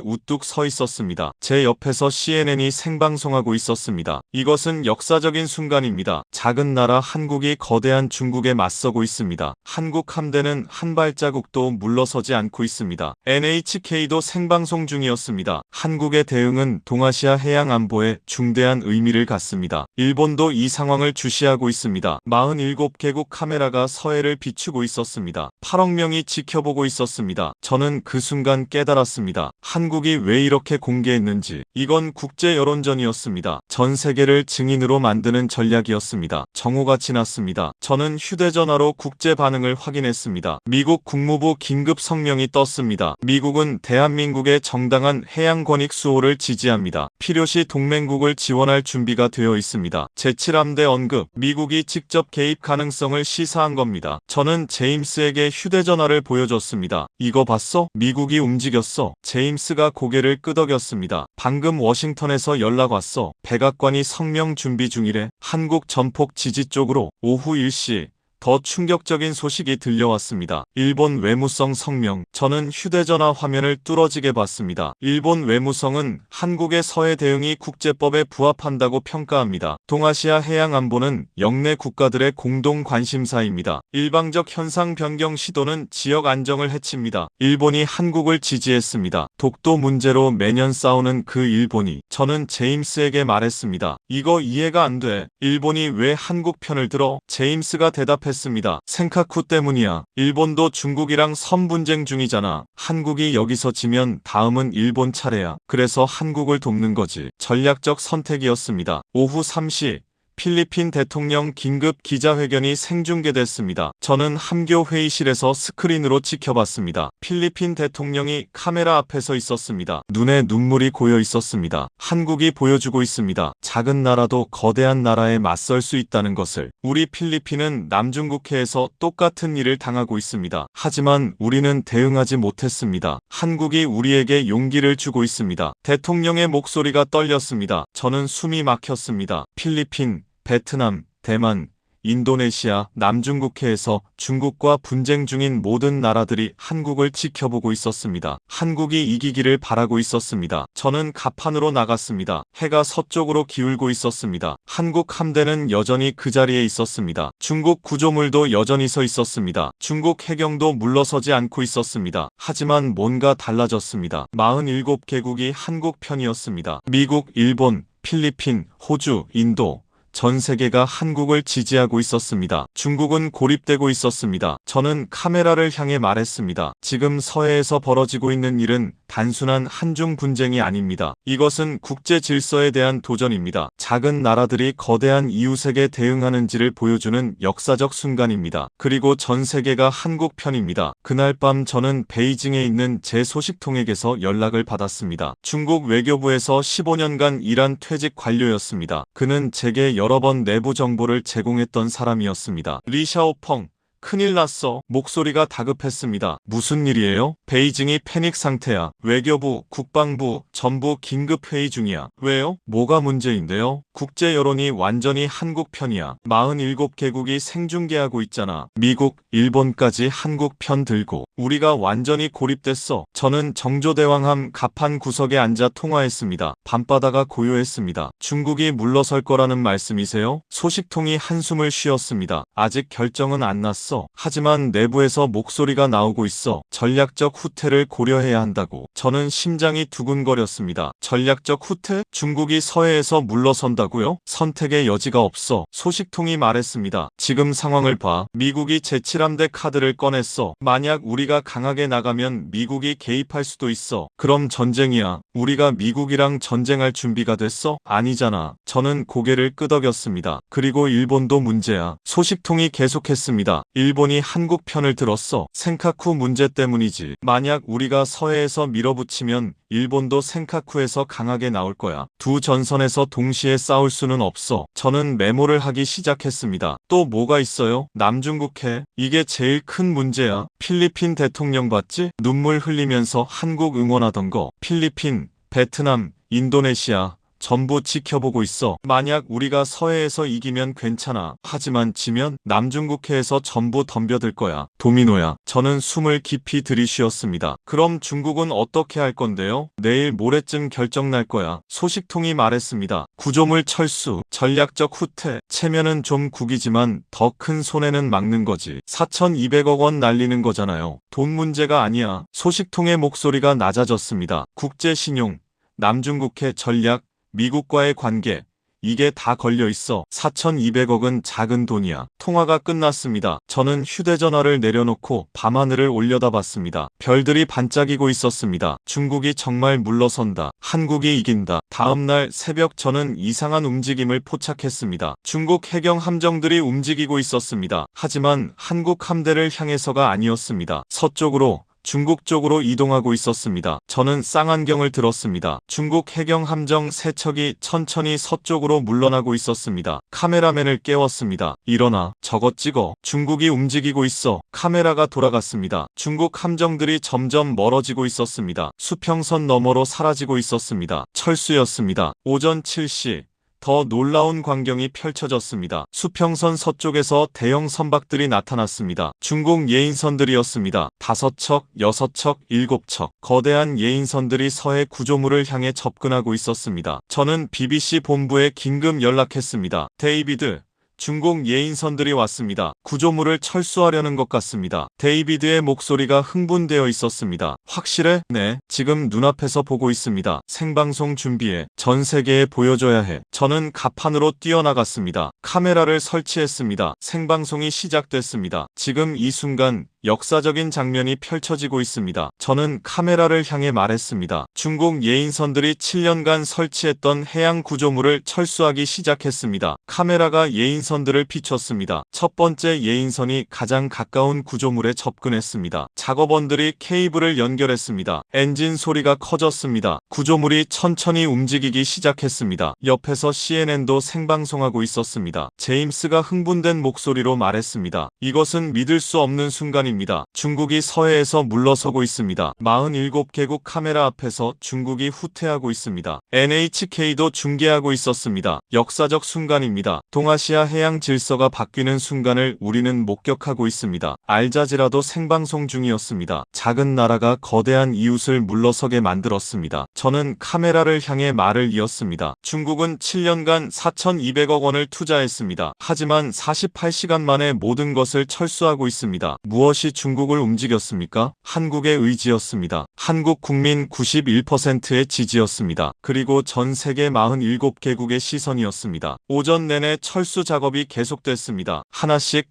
우뚝 서 있었습니다. 제 옆에서 CNN이 생방송하고 있었습니다. 이것은 역사적인 순간입니다. 작은 나라 한국이 거대한 중국에 맞서고 있습니다. 한국 함대는 한 발자국도 물러서지 않고 있습니다. NHK도 생방송 중이었습니다. 한국의 대응은 동아시아 해양 안보에 중대한 의미를 갖습니다. 일본도 이 상황을 주시하고 있습니다. 47개국 카메라가 서해를 비추고 있었습니다. 8억 명이 지켜보고 있었습니다. 저는 그 순간 깨달았습니다. 한국이 왜 이렇게 공개했는지. 이건 국제 여론전이었습니다. 전 세계를 증인으로 만드는 전략이었습니다. 정오가 지났습니다. 저는 휴대전화로 국제 반응을 확인했습니다. 미국 국무부 긴급 성명이 떴습니다. 미국은 대한민국의 정당한 해양 권익 수호를 지지합니다. 필요시 동맹국을 지원할 준비가 되어 있습니다. 제7함대 언급, 미국이 직접 개입 가능성을 시사한 겁니다. 저는 제임스에게 휴대전화를 보여줬습니다. 이거 봤어? 미국이 움직였어. 제임스가 고개를 끄덕였습니다. 방금 워싱턴에서 연락 왔어. 백악관이 성명 준비 중이래. 한국 전폭 지지 쪽으로. 오후 1시. 더 충격적인 소식이 들려왔습니다. 일본 외무성 성명. 저는 휴대전화 화면을 뚫어지게 봤습니다. 일본 외무성은 한국의 서해 대응이 국제법에 부합한다고 평가합니다. 동아시아 해양 안보는 영내 국가들의 공동 관심사입니다. 일방적 현상 변경 시도는 지역 안정을 해칩니다. 일본이 한국을 지지했습니다. 독도 문제로 매년 싸우는 그 일본이. 저는 제임스에게 말했습니다. 이거 이해가 안 돼. 일본이 왜 한국 편을 들어? 제임스가 대답했습니다. 센카쿠 때문이야. 일본도 중국이랑 선분쟁 중이잖아. 한국이 여기서 지면 다음은 일본 차례야. 그래서 한국을 돕는 거지. 전략적 선택이었습니다. 오후 3시. 필리핀 대통령 긴급 기자회견이 생중계됐습니다. 저는 함교 회의실에서 스크린으로 지켜봤습니다. 필리핀 대통령이 카메라 앞에 서 있었습니다. 눈에 눈물이 고여 있었습니다. 한국이 보여주고 있습니다. 작은 나라도 거대한 나라에 맞설 수 있다는 것을. 우리 필리핀은 남중국해에서 똑같은 일을 당하고 있습니다. 하지만 우리는 대응하지 못했습니다. 한국이 우리에게 용기를 주고 있습니다. 대통령의 목소리가 떨렸습니다. 저는 숨이 막혔습니다. 필리핀, 베트남, 대만, 인도네시아, 남중국해에서 중국과 분쟁 중인 모든 나라들이 한국을 지켜보고 있었습니다. 한국이 이기기를 바라고 있었습니다. 저는 갑판으로 나갔습니다. 해가 서쪽으로 기울고 있었습니다. 한국 함대는 여전히 그 자리에 있었습니다. 중국 구조물도 여전히 서 있었습니다. 중국 해경도 물러서지 않고 있었습니다. 하지만 뭔가 달라졌습니다. 47개국이 한국 편이었습니다. 미국, 일본, 필리핀, 호주, 인도, 전 세계가 한국을 지지하고 있었습니다. 중국은 고립되고 있었습니다. 저는 카메라를 향해 말했습니다. 지금 서해에서 벌어지고 있는 일은 단순한 한중 분쟁이 아닙니다. 이것은 국제 질서에 대한 도전입니다. 작은 나라들이 거대한 이웃에게 대응하는지를 보여주는 역사적 순간입니다. 그리고 전 세계가 한국 편입니다. 그날 밤 저는 베이징에 있는 제 소식통에게서 연락을 받았습니다. 중국 외교부에서 15년간 일한 퇴직 관료였습니다. 그는 제게 여러 번 내부 정보를 제공했던 사람이었습니다. 리샤오펑, 큰일 났어. 목소리가 다급했습니다. 무슨 일이에요? 베이징이 패닉 상태야. 외교부, 국방부, 전부 긴급 회의 중이야. 왜요? 뭐가 문제인데요? 국제 여론이 완전히 한국 편이야. 47개국이 생중계하고 있잖아. 미국, 일본까지 한국 편 들고. 우리가 완전히 고립됐어. 저는 정조대왕함 갑판 구석에 앉아 통화했습니다. 밤바다가 고요했습니다. 중국이 물러설 거라는 말씀이세요? 소식통이 한숨을 쉬었습니다. 아직 결정은 안 났어. 하지만 내부에서 목소리가 나오고 있어. 전략적 후퇴를 고려해야 한다고. 저는 심장이 두근거렸습니다. 전략적 후퇴? 중국이 서해에서 물러선다고요? 선택의 여지가 없어. 소식통이 말했습니다. 지금 상황을 봐. 미국이 제7함대 카드를 꺼냈어. 만약 우리가 강하게 나가면 미국이 개입할 수도 있어. 그럼 전쟁이야. 우리가 미국이랑 전쟁할 준비가 됐어? 아니잖아. 저는 고개를 끄덕였습니다. 그리고 일본도 문제야. 소식통이 계속했습니다. 일본이 한국 편을 들었어. 센카쿠 문제 때문이지. 만약 우리가 서해에서 밀어붙이면 일본도 센카쿠에서 강하게 나올 거야. 두 전선에서 동시에 싸울 수는 없어. 저는 메모를 하기 시작했습니다. 또 뭐가 있어요? 남중국해. 이게 제일 큰 문제야. 필리핀 대통령 봤지? 눈물 흘리면서 한국 응원하던 거. 필리핀, 베트남, 인도네시아. 전부 지켜보고 있어. 만약 우리가 서해에서 이기면 괜찮아. 하지만 지면 남중국해에서 전부 덤벼들 거야. 도미노야. 저는 숨을 깊이 들이쉬었습니다. 그럼 중국은 어떻게 할 건데요? 내일 모레쯤 결정 날 거야. 소식통이 말했습니다. 구조물 철수, 전략적 후퇴. 체면은 좀 구기지만 더 큰 손해는 막는 거지. 4,200억 원 날리는 거잖아요. 돈 문제가 아니야. 소식통의 목소리가 낮아졌습니다. 국제신용, 남중국해 전략, 미국과의 관계, 이게 다 걸려 있어. 4,200억은 작은 돈이야. 통화가 끝났습니다. 저는 휴대전화를 내려놓고 밤하늘을 올려다봤습니다. 별들이 반짝이고 있었습니다. 중국이 정말 물러선다. 한국이 이긴다. 다음날 새벽 저는 이상한 움직임을 포착했습니다. 중국 해경 함정들이 움직이고 있었습니다. 하지만 한국 함대를 향해서가 아니었습니다. 서쪽으로, 중국 쪽으로 이동하고 있었습니다. 저는 쌍안경을 들었습니다. 중국 해경 함정 3척이 천천히 서쪽으로 물러나고 있었습니다. 카메라맨을 깨웠습니다. 일어나, 저거 찍어. 중국이 움직이고 있어. 카메라가 돌아갔습니다. 중국 함정들이 점점 멀어지고 있었습니다. 수평선 너머로 사라지고 있었습니다. 철수였습니다. 오전 7시. 더 놀라운 광경이 펼쳐졌습니다. 수평선 서쪽에서 대형 선박들이 나타났습니다. 중국 예인선들이었습니다. 5척, 6척, 7척. 거대한 예인선들이 서해 구조물을 향해 접근하고 있었습니다. 저는 BBC 본부에 긴급 연락했습니다. 데이비드, 중국 예인선들이 왔습니다. 구조물을 철수하려는 것 같습니다. 데이비드의 목소리가 흥분되어 있었습니다. 확실해? 네. 지금 눈앞에서 보고 있습니다. 생방송 준비해. 전 세계에 보여줘야 해. 저는 갑판으로 뛰어나갔습니다. 카메라를 설치했습니다. 생방송이 시작됐습니다. 지금 이 순간 역사적인 장면이 펼쳐지고 있습니다. 저는 카메라를 향해 말했습니다. 중국 예인선들이 7년간 설치했던 해양 구조물을 철수하기 시작했습니다. 카메라가 예인선들을 비췄습니다. 첫 번째 예인선이 가장 가까운 구조물에 접근했습니다. 작업원들이 케이블을 연결했습니다. 엔진 소리가 커졌습니다. 구조물이 천천히 움직이기 시작했습니다. 옆에서 CNN도 생방송하고 있었습니다. 제임스가 흥분된 목소리로 말했습니다. 이것은 믿을 수 없는 순간입니다. 중국이 서해에서 물러서고 있습니다. 47개국 카메라 앞에서 중국이 후퇴하고 있습니다. NHK도 중계하고 있었습니다. 역사적 순간입니다. 동아시아 해양 질서가 바뀌는 순간을 우리는 목격하고 있습니다. 알자지라도 생방송 중이었습니다. 작은 나라가 거대한 이웃을 물러서게 만들었습니다. 저는 카메라를 향해 말을 이었습니다. 중국은 7년간 4,200억 원을 투자했습니다. 하지만 48시간 만에 모든 것을 철수하고 있습니다. 무엇이 중국을 움직였습니까? 한국의 의지였습니다. 한국 국민 91%의 지지였습니다. 그리고 전 세계 47개국의 시선이었습니다. 오전 내내 철수 작업이 계속됐습니다. 하나씩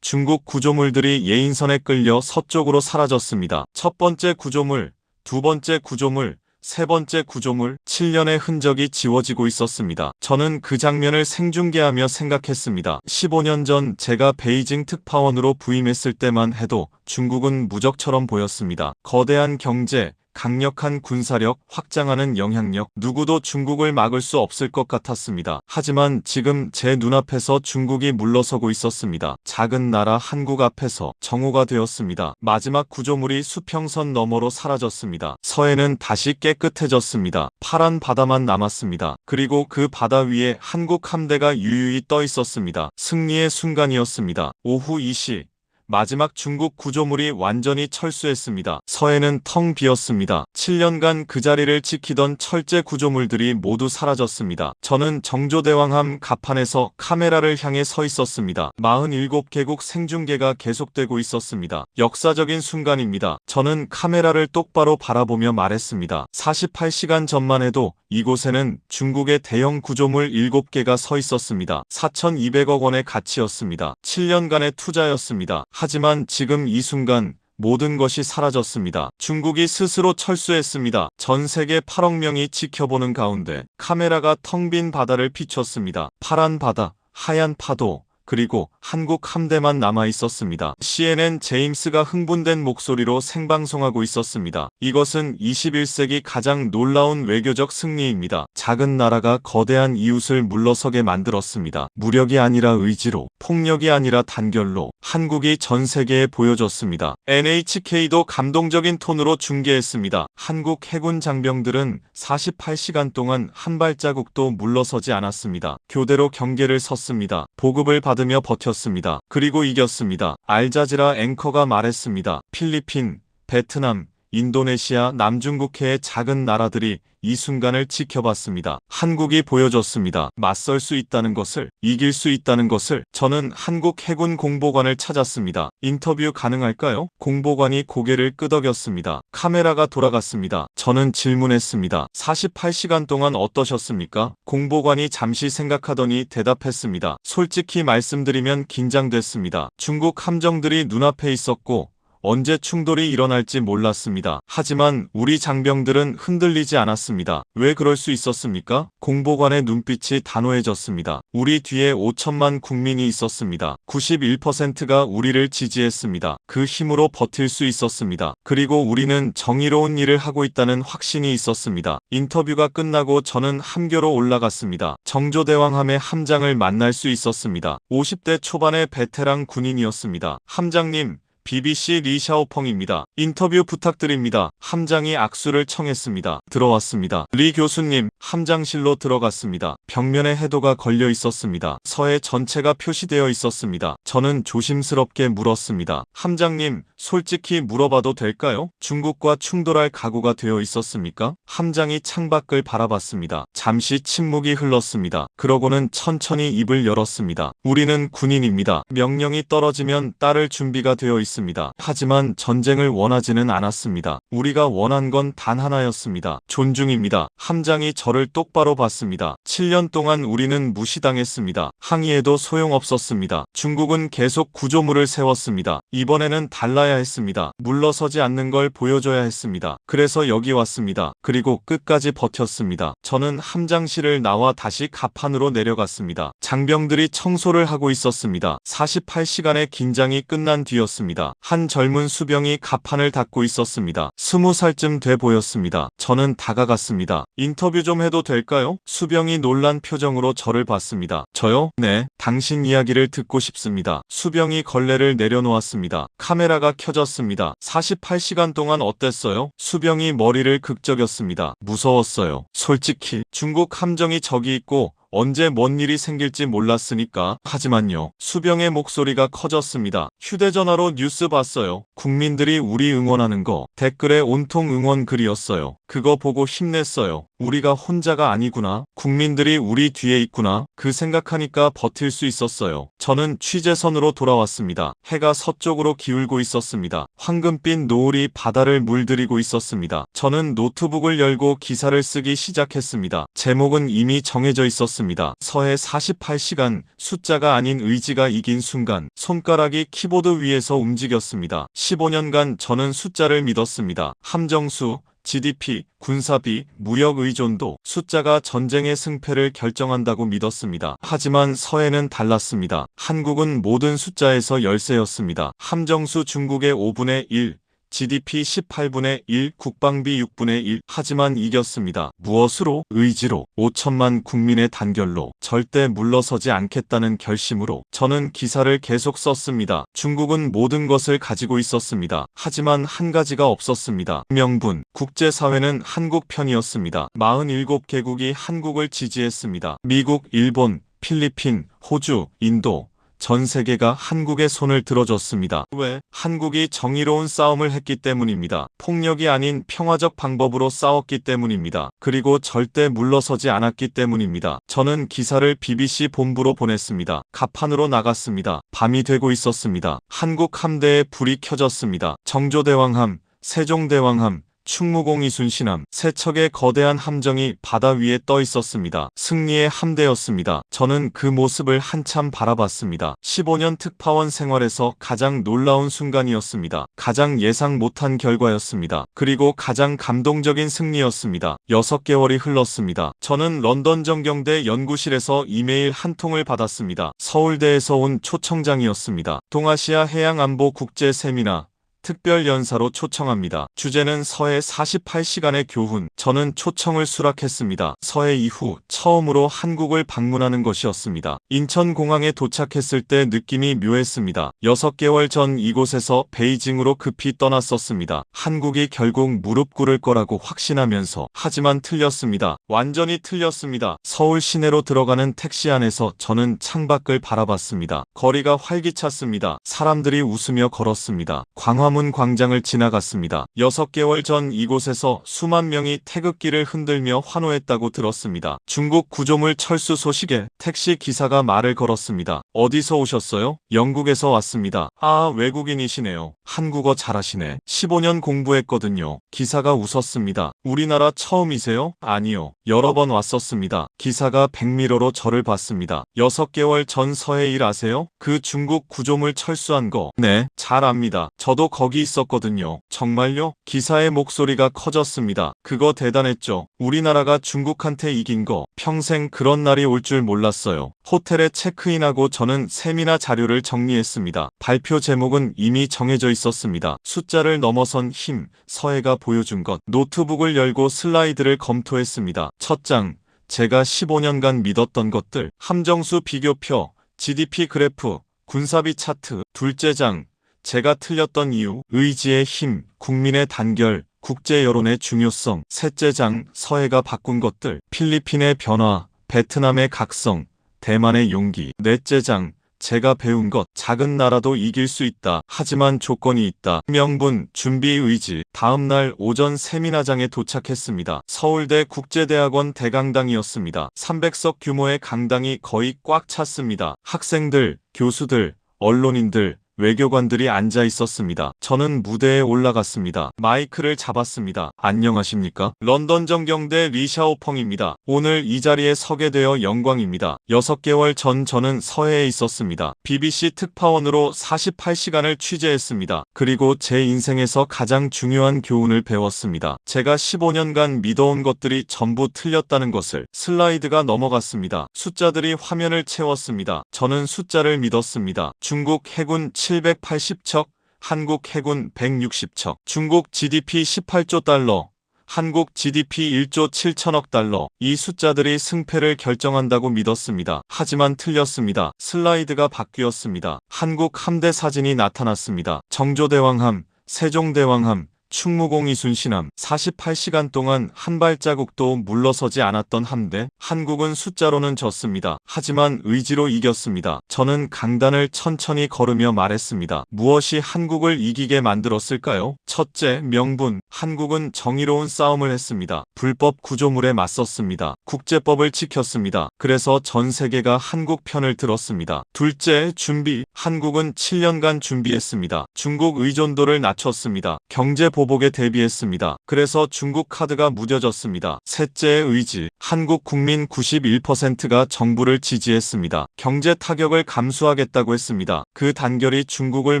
중국 구조물들이 예인선에 끌려 서쪽으로 사라졌습니다. 첫 번째 구조물, 두 번째 구조물, 세 번째 구조물, 7년의 흔적이 지워지고 있었습니다. 저는 그 장면을 생중계하며 생각했습니다. 15년 전 제가 베이징 특파원으로 부임했을 때만 해도 중국은 무적처럼 보였습니다. 거대한 경제, 강력한 군사력, 확장하는 영향력, 누구도 중국을 막을 수 없을 것 같았습니다. 하지만 지금 제 눈앞에서 중국이 물러서고 있었습니다. 작은 나라 한국 앞에서 정오가 되었습니다. 마지막 구조물이 수평선 너머로 사라졌습니다. 서해는 다시 깨끗해졌습니다. 파란 바다만 남았습니다. 그리고 그 바다 위에 한국 함대가 유유히 떠 있었습니다. 승리의 순간이었습니다. 오후 2시. 마지막 중국 구조물이 완전히 철수했습니다. 서해는 텅 비었습니다. 7년간 그 자리를 지키던 철제 구조물들이 모두 사라졌습니다. 저는 정조대왕함 갑판에서 카메라를 향해 서 있었습니다. 47개국 생중계가 계속되고 있었습니다. 역사적인 순간입니다. 저는 카메라를 똑바로 바라보며 말했습니다. 48시간 전만 해도 이곳에는 중국의 대형 구조물 7개가 서 있었습니다. 4,200억 원의 가치였습니다. 7년간의 투자였습니다. 하지만 지금 이 순간 모든 것이 사라졌습니다. 중국이 스스로 철수했습니다. 전 세계 8억 명이 지켜보는 가운데 카메라가 텅 빈 바다를 비췄습니다. 파란 바다, 하얀 파도, 그리고 한국 함대만 남아 있었습니다. CNN 제임스가 흥분된 목소리로 생방송하고 있었습니다. 이것은 21세기 가장 놀라운 외교적 승리입니다. 작은 나라가 거대한 이웃을 물러서게 만들었습니다. 무력이 아니라 의지로, 폭력이 아니라 단결로 한국이 전 세계에 보여줬습니다. NHK도 감동적인 톤으로 중계했습니다. 한국 해군 장병들은 48시간 동안 한 발자국도 물러서지 않았습니다. 교대로 경계를 섰습니다. 보급을 받으며 버텼습니다. 그리고 이겼습니다. 알자지라 앵커가 말했습니다. 필리핀, 베트남, 인도네시아, 남중국해의 작은 나라들이 이 순간을 지켜봤습니다. 한국이 보여줬습니다. 맞설 수 있다는 것을, 이길 수 있다는 것을. 저는 한국 해군 공보관을 찾았습니다. 인터뷰 가능할까요? 공보관이 고개를 끄덕였습니다. 카메라가 돌아갔습니다. 저는 질문했습니다. 48시간 동안 어떠셨습니까? 공보관이 잠시 생각하더니 대답했습니다. 솔직히 말씀드리면 긴장됐습니다. 중국 함정들이 눈앞에 있었고 언제 충돌이 일어날지 몰랐습니다. 하지만 우리 장병들은 흔들리지 않았습니다. 왜 그럴 수 있었습니까? 공보관의 눈빛이 단호해졌습니다. 우리 뒤에 5천만 국민이 있었습니다. 91%가 우리를 지지했습니다. 그 힘으로 버틸 수 있었습니다. 그리고 우리는 정의로운 일을 하고 있다는 확신이 있었습니다. 인터뷰가 끝나고 저는 함교로 올라갔습니다. 정조대왕함의 함장을 만날 수 있었습니다. 50대 초반의 베테랑 군인이었습니다. 함장님, BBC 리샤오펑입니다. 인터뷰 부탁드립니다. 함장이 악수를 청했습니다. 들어왔습니다. 리 교수님, 함장실로 들어갔습니다. 벽면에 해도가 걸려 있었습니다. 서해 전체가 표시되어 있었습니다. 저는 조심스럽게 물었습니다. 함장님, 솔직히 물어봐도 될까요? 중국과 충돌할 각오가 되어 있었습니까? 함장이 창밖을 바라봤습니다. 잠시 침묵이 흘렀습니다. 그러고는 천천히 입을 열었습니다. 우리는 군인입니다. 명령이 떨어지면 따를 준비가 되어 있습니다. 하지만 전쟁을 원하지는 않았습니다. 우리가 원한 건 단 하나였습니다. 존중입니다. 함장이 저를 똑바로 봤습니다. 7년 동안 우리는 무시당했습니다. 항의해도 소용없었습니다. 중국은 계속 구조물을 세웠습니다. 이번에는 달라야 했습니다. 물러서지 않는 걸 보여줘야 했습니다. 그래서 여기 왔습니다. 그리고 끝까지 버텼습니다. 저는 함장실을 나와 다시 갑판으로 내려갔습니다. 장병들이 청소를 하고 있었습니다. 48시간의 긴장이 끝난 뒤였습니다. 한 젊은 수병이 갑판을 닫고 있었습니다. 20살쯤 돼 보였습니다. 저는 다가갔습니다. 인터뷰 좀 해도 될까요? 수병이 놀란 표정으로 저를 봤습니다. 저요? 네, 당신 이야기를 듣고 싶습니다. 수병이 걸레를 내려놓았습니다. 카메라가 켜졌습니다. 48시간 동안 어땠어요? 수병이 머리를 극적였습니다. 무서웠어요. 솔직히 중국 함정이 저기 있고 언제 뭔 일이 생길지 몰랐으니까. 하지만요. 수병의 목소리가 커졌습니다. 휴대전화로 뉴스 봤어요. 국민들이 우리 응원하는 거. 댓글에 온통 응원 글이었어요. 그거 보고 힘냈어요. 우리가 혼자가 아니구나. 국민들이 우리 뒤에 있구나. 그 생각하니까 버틸 수 있었어요. 저는 취재선으로 돌아왔습니다. 해가 서쪽으로 기울고 있었습니다. 황금빛 노을이 바다를 물들이고 있었습니다. 저는 노트북을 열고 기사를 쓰기 시작했습니다. 제목은 이미 정해져 있었습니다. 서해 48시간, 숫자가 아닌 의지가 이긴 순간. 손가락이 키보드 위에서 움직였습니다. 15년간 저는 숫자를 믿었습니다. 함정수, GDP, 군사비, 무역 의존도, 숫자가 전쟁의 승패를 결정한다고 믿었습니다. 하지만 서해는 달랐습니다. 한국은 모든 숫자에서 열세였습니다. 함정수 중국의 5분의 1, GDP 18분의 1, 국방비 6분의 1. 하지만 이겼습니다. 무엇으로? 의지로, 5천만 국민의 단결로, 절대 물러서지 않겠다는 결심으로. 저는 기사를 계속 썼습니다. 중국은 모든 것을 가지고 있었습니다. 하지만 한 가지가 없었습니다. 명분. 국제사회는 한국 편이었습니다. 47개국이 한국을 지지했습니다. 미국, 일본, 필리핀, 호주, 인도, 전 세계가 한국의 손을 들어줬습니다. 왜? 한국이 정의로운 싸움을 했기 때문입니다. 폭력이 아닌 평화적 방법으로 싸웠기 때문입니다. 그리고 절대 물러서지 않았기 때문입니다. 저는 기사를 BBC 본부로 보냈습니다. 갑판으로 나갔습니다. 밤이 되고 있었습니다. 한국 함대에 불이 켜졌습니다. 정조대왕함, 세종대왕함, 충무공 이순신함, 세 척의 거대한 함정이 바다 위에 떠 있었습니다. 승리의 함대였습니다. 저는 그 모습을 한참 바라봤습니다. 15년 특파원 생활에서 가장 놀라운 순간이었습니다. 가장 예상 못한 결과였습니다. 그리고 가장 감동적인 승리였습니다. 6개월이 흘렀습니다. 저는 런던 정경대 연구실에서 이메일 한 통을 받았습니다. 서울대에서 온 초청장이었습니다. 동아시아 해양안보 국제 세미나 특별연사로 초청합니다. 주제는 서해 48시간의 교훈. 저는 초청을 수락했습니다. 서해 이후 처음으로 한국을 방문하는 것이었습니다. 인천공항에 도착했을 때 느낌이 묘했습니다. 6개월 전 이곳에서 베이징으로 급히 떠났었습니다. 한국이 결국 무릎 꿇을 거라고 확신하면서. 하지만 틀렸습니다. 완전히 틀렸습니다. 서울 시내로 들어가는 택시 안에서 저는 창밖을 바라봤습니다. 거리가 활기찼습니다. 사람들이 웃으며 걸었습니다. 광화문 광장을 지나갔습니다. 6개월 전 이곳에서 수만 명이 태극기를 흔들며 환호했다고 들었습니다. 중국 구조물 철수 소식에 택시 기사가 말을 걸었습니다. 어디서 오셨어요? 영국에서 왔습니다. 아, 외국인이시네요. 한국어 잘하시네. 15년 공부했거든요. 기사가 웃었습니다. 우리나라 처음이세요? 아니요. 여러 번 왔었습니다. 기사가 백미러로 저를 봤습니다. 6개월 전 서해 일 아세요? 그 중국 구조물 철수한 거. 네, 잘 압니다. 저도 거기 있었거든요. 정말요? 기사의 목소리가 커졌습니다. 그거 대단했죠. 우리나라가 중국한테 이긴 거. 평생 그런 날이 올 줄 몰랐어요. 호텔에 체크인하고 저는 세미나 자료를 정리했습니다. 발표 제목은 이미 정해져 있었습니다. 숫자를 넘어선 힘, 서해가 보여준 것. 노트북을 열고 슬라이드를 검토했습니다. 첫 장, 제가 15년간 믿었던 것들. 함정수 비교표, GDP 그래프, 군사비 차트. 둘째 장, 제가 틀렸던 이유, 의지의 힘, 국민의 단결, 국제 여론의 중요성. 셋째 장, 서해가 바꾼 것들, 필리핀의 변화, 베트남의 각성, 대만의 용기. 넷째 장, 제가 배운 것, 작은 나라도 이길 수 있다. 하지만 조건이 있다. 명분, 준비, 의지. 다음 날 오전 세미나장에 도착했습니다. 서울대 국제대학원 대강당이었습니다. 300석 규모의 강당이 거의 꽉 찼습니다. 학생들, 교수들, 언론인들, 외교관들이 앉아 있었습니다. 저는 무대에 올라갔습니다. 마이크를 잡았습니다. 안녕하십니까? 런던 정경대 리샤오펑입니다. 오늘 이 자리에 서게 되어 영광입니다. 6개월 전 저는 서해에 있었습니다. BBC 특파원으로 48시간을 취재했습니다. 그리고 제 인생에서 가장 중요한 교훈을 배웠습니다. 제가 15년간 믿어온 것들이 전부 틀렸다는 것을. 슬라이드가 넘어갔습니다. 숫자들이 화면을 채웠습니다. 저는 숫자를 믿었습니다. 중국 해군 780척, 한국 해군 160척, 중국 GDP 18조 달러, 한국 GDP 1조 7천억 달러. 이 숫자들이 승패를 결정한다고 믿었습니다. 하지만 틀렸습니다. 슬라이드가 바뀌었습니다. 한국 함대 사진이 나타났습니다. 정조대왕함, 세종대왕함, 충무공 이순신함. 48시간 동안 한 발자국도 물러서지 않았던 함대. 한국은 숫자로는 졌습니다. 하지만 의지로 이겼습니다. 저는 강단을 천천히 걸으며 말했습니다. 무엇이 한국을 이기게 만들었을까요? 첫째, 명분. 한국은 정의로운 싸움을 했습니다. 불법 구조물에 맞섰습니다. 국제법을 지켰습니다. 그래서 전 세계가 한국 편을 들었습니다. 둘째, 준비. 한국은 7년간 준비했습니다. 중국 의존도를 낮췄습니다. 경제 보복에 대비했습니다. 그래서 중국 카드가 무뎌졌습니다. 셋째의 의지. 한국 국민 91%가 정부를 지지했습니다. 경제 타격을 감수하겠다고 했습니다. 그 단결이 중국을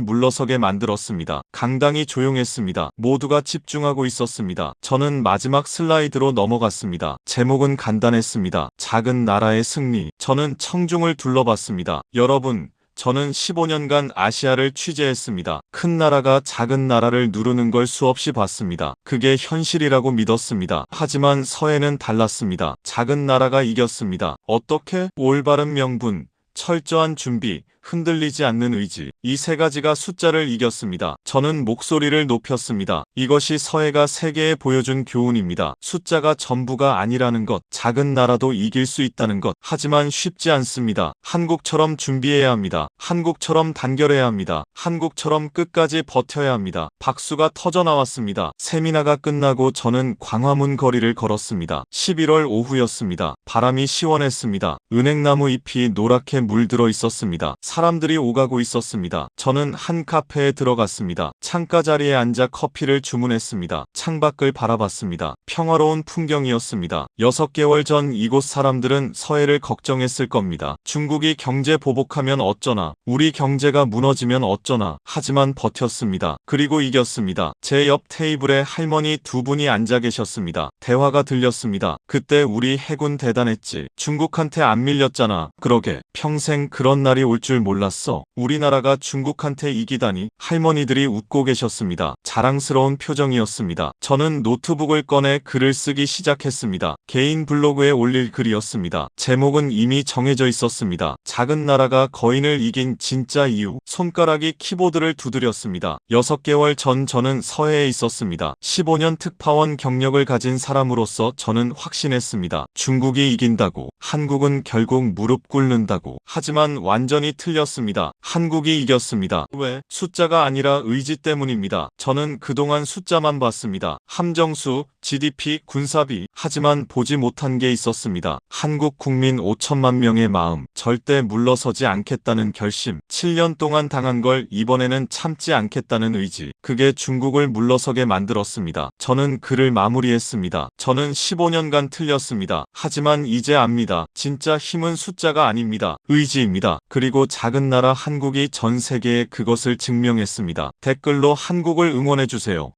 물러서게 만들었습니다. 강당이 조용했습니다. 모두가 집중하고 있었습니다. 저는 마지막 슬라이드로 넘어갔습니다. 제목은 간단했습니다. 작은 나라의 승리. 저는 청중을 둘러봤습니다. 여러분, 저는 15년간 아시아를 취재했습니다. 큰 나라가 작은 나라를 누르는 걸 수없이 봤습니다. 그게 현실이라고 믿었습니다. 하지만 서해는 달랐습니다. 작은 나라가 이겼습니다. 어떻게? 올바른 명분, 철저한 준비, 흔들리지 않는 의지. 이 세 가지가 숫자를 이겼습니다. 저는 목소리를 높였습니다. 이것이 서해가 세계에 보여준 교훈입니다. 숫자가 전부가 아니라는 것, 작은 나라도 이길 수 있다는 것. 하지만 쉽지 않습니다. 한국처럼 준비해야 합니다. 한국처럼 단결해야 합니다. 한국처럼 끝까지 버텨야 합니다. 박수가 터져 나왔습니다. 세미나가 끝나고 저는 광화문 거리를 걸었습니다. 11월 오후였습니다. 바람이 시원했습니다. 은행나무 잎이 노랗게 물들어 있었습니다. 사람들이 오가고 있었습니다. 저는 한 카페에 들어갔습니다. 창가 자리에 앉아 커피를 주문했습니다. 창밖을 바라봤습니다. 평화로운 풍경이었습니다. 6개월 전 이곳 사람들은 서해를 걱정했을 겁니다. 중국이 경제 보복하면 어쩌나, 우리 경제가 무너지면 어쩌나. 하지만 버텼습니다. 그리고 이겼습니다. 제 옆 테이블에 할머니 두 분이 앉아 계셨습니다. 대화가 들렸습니다. 그때 우리 해군 대단했지. 중국한테 안 밀렸잖아. 그러게. 평생 그런 날이 올 줄 몰랐어. 우리나라가 중국한테 이기다니. 할머니들이 웃고 계셨습니다. 자랑스러운 표정이었습니다. 저는 노트북을 꺼내 글을 쓰기 시작했습니다. 개인 블로그에 올릴 글이었습니다. 제목은 이미 정해져 있었습니다. 작은 나라가 거인을 이긴 진짜 이유. 손가락이 키보드를 두드렸습니다. 6개월 전 저는 서해에 있었습니다. 15년 특파원 경력을 가진 사람으로서 저는 확신했습니다. 중국이 이긴다고. 한국은 결국 무릎 꿇는다고. 하지만 완전히 틀렸습니다. 한국이 이겼습니다. 왜? 숫자가 아니라 의지 때문입니다. 저는 그동안 숫자만 봤습니다. 함정수, GDP, 군사비. 하지만 보지 못한 게 있었습니다. 한국 국민 5천만 명의 마음. 절대 물러서지 않겠다는 결심. 7년 동안 당한 걸 이번에는 참지 않겠다는 의지. 그게 중국을 물러서게 만들었습니다. 저는 글을 마무리했습니다. 저는 15년간 틀렸습니다. 하지만 이제 압니다. 진짜 힘은 숫자가 아닙니다. 의지입니다. 그리고 작은 나라 한국이 전 세계에 그것을 증명했습니다. 댓글로 한국을 응원해주세요.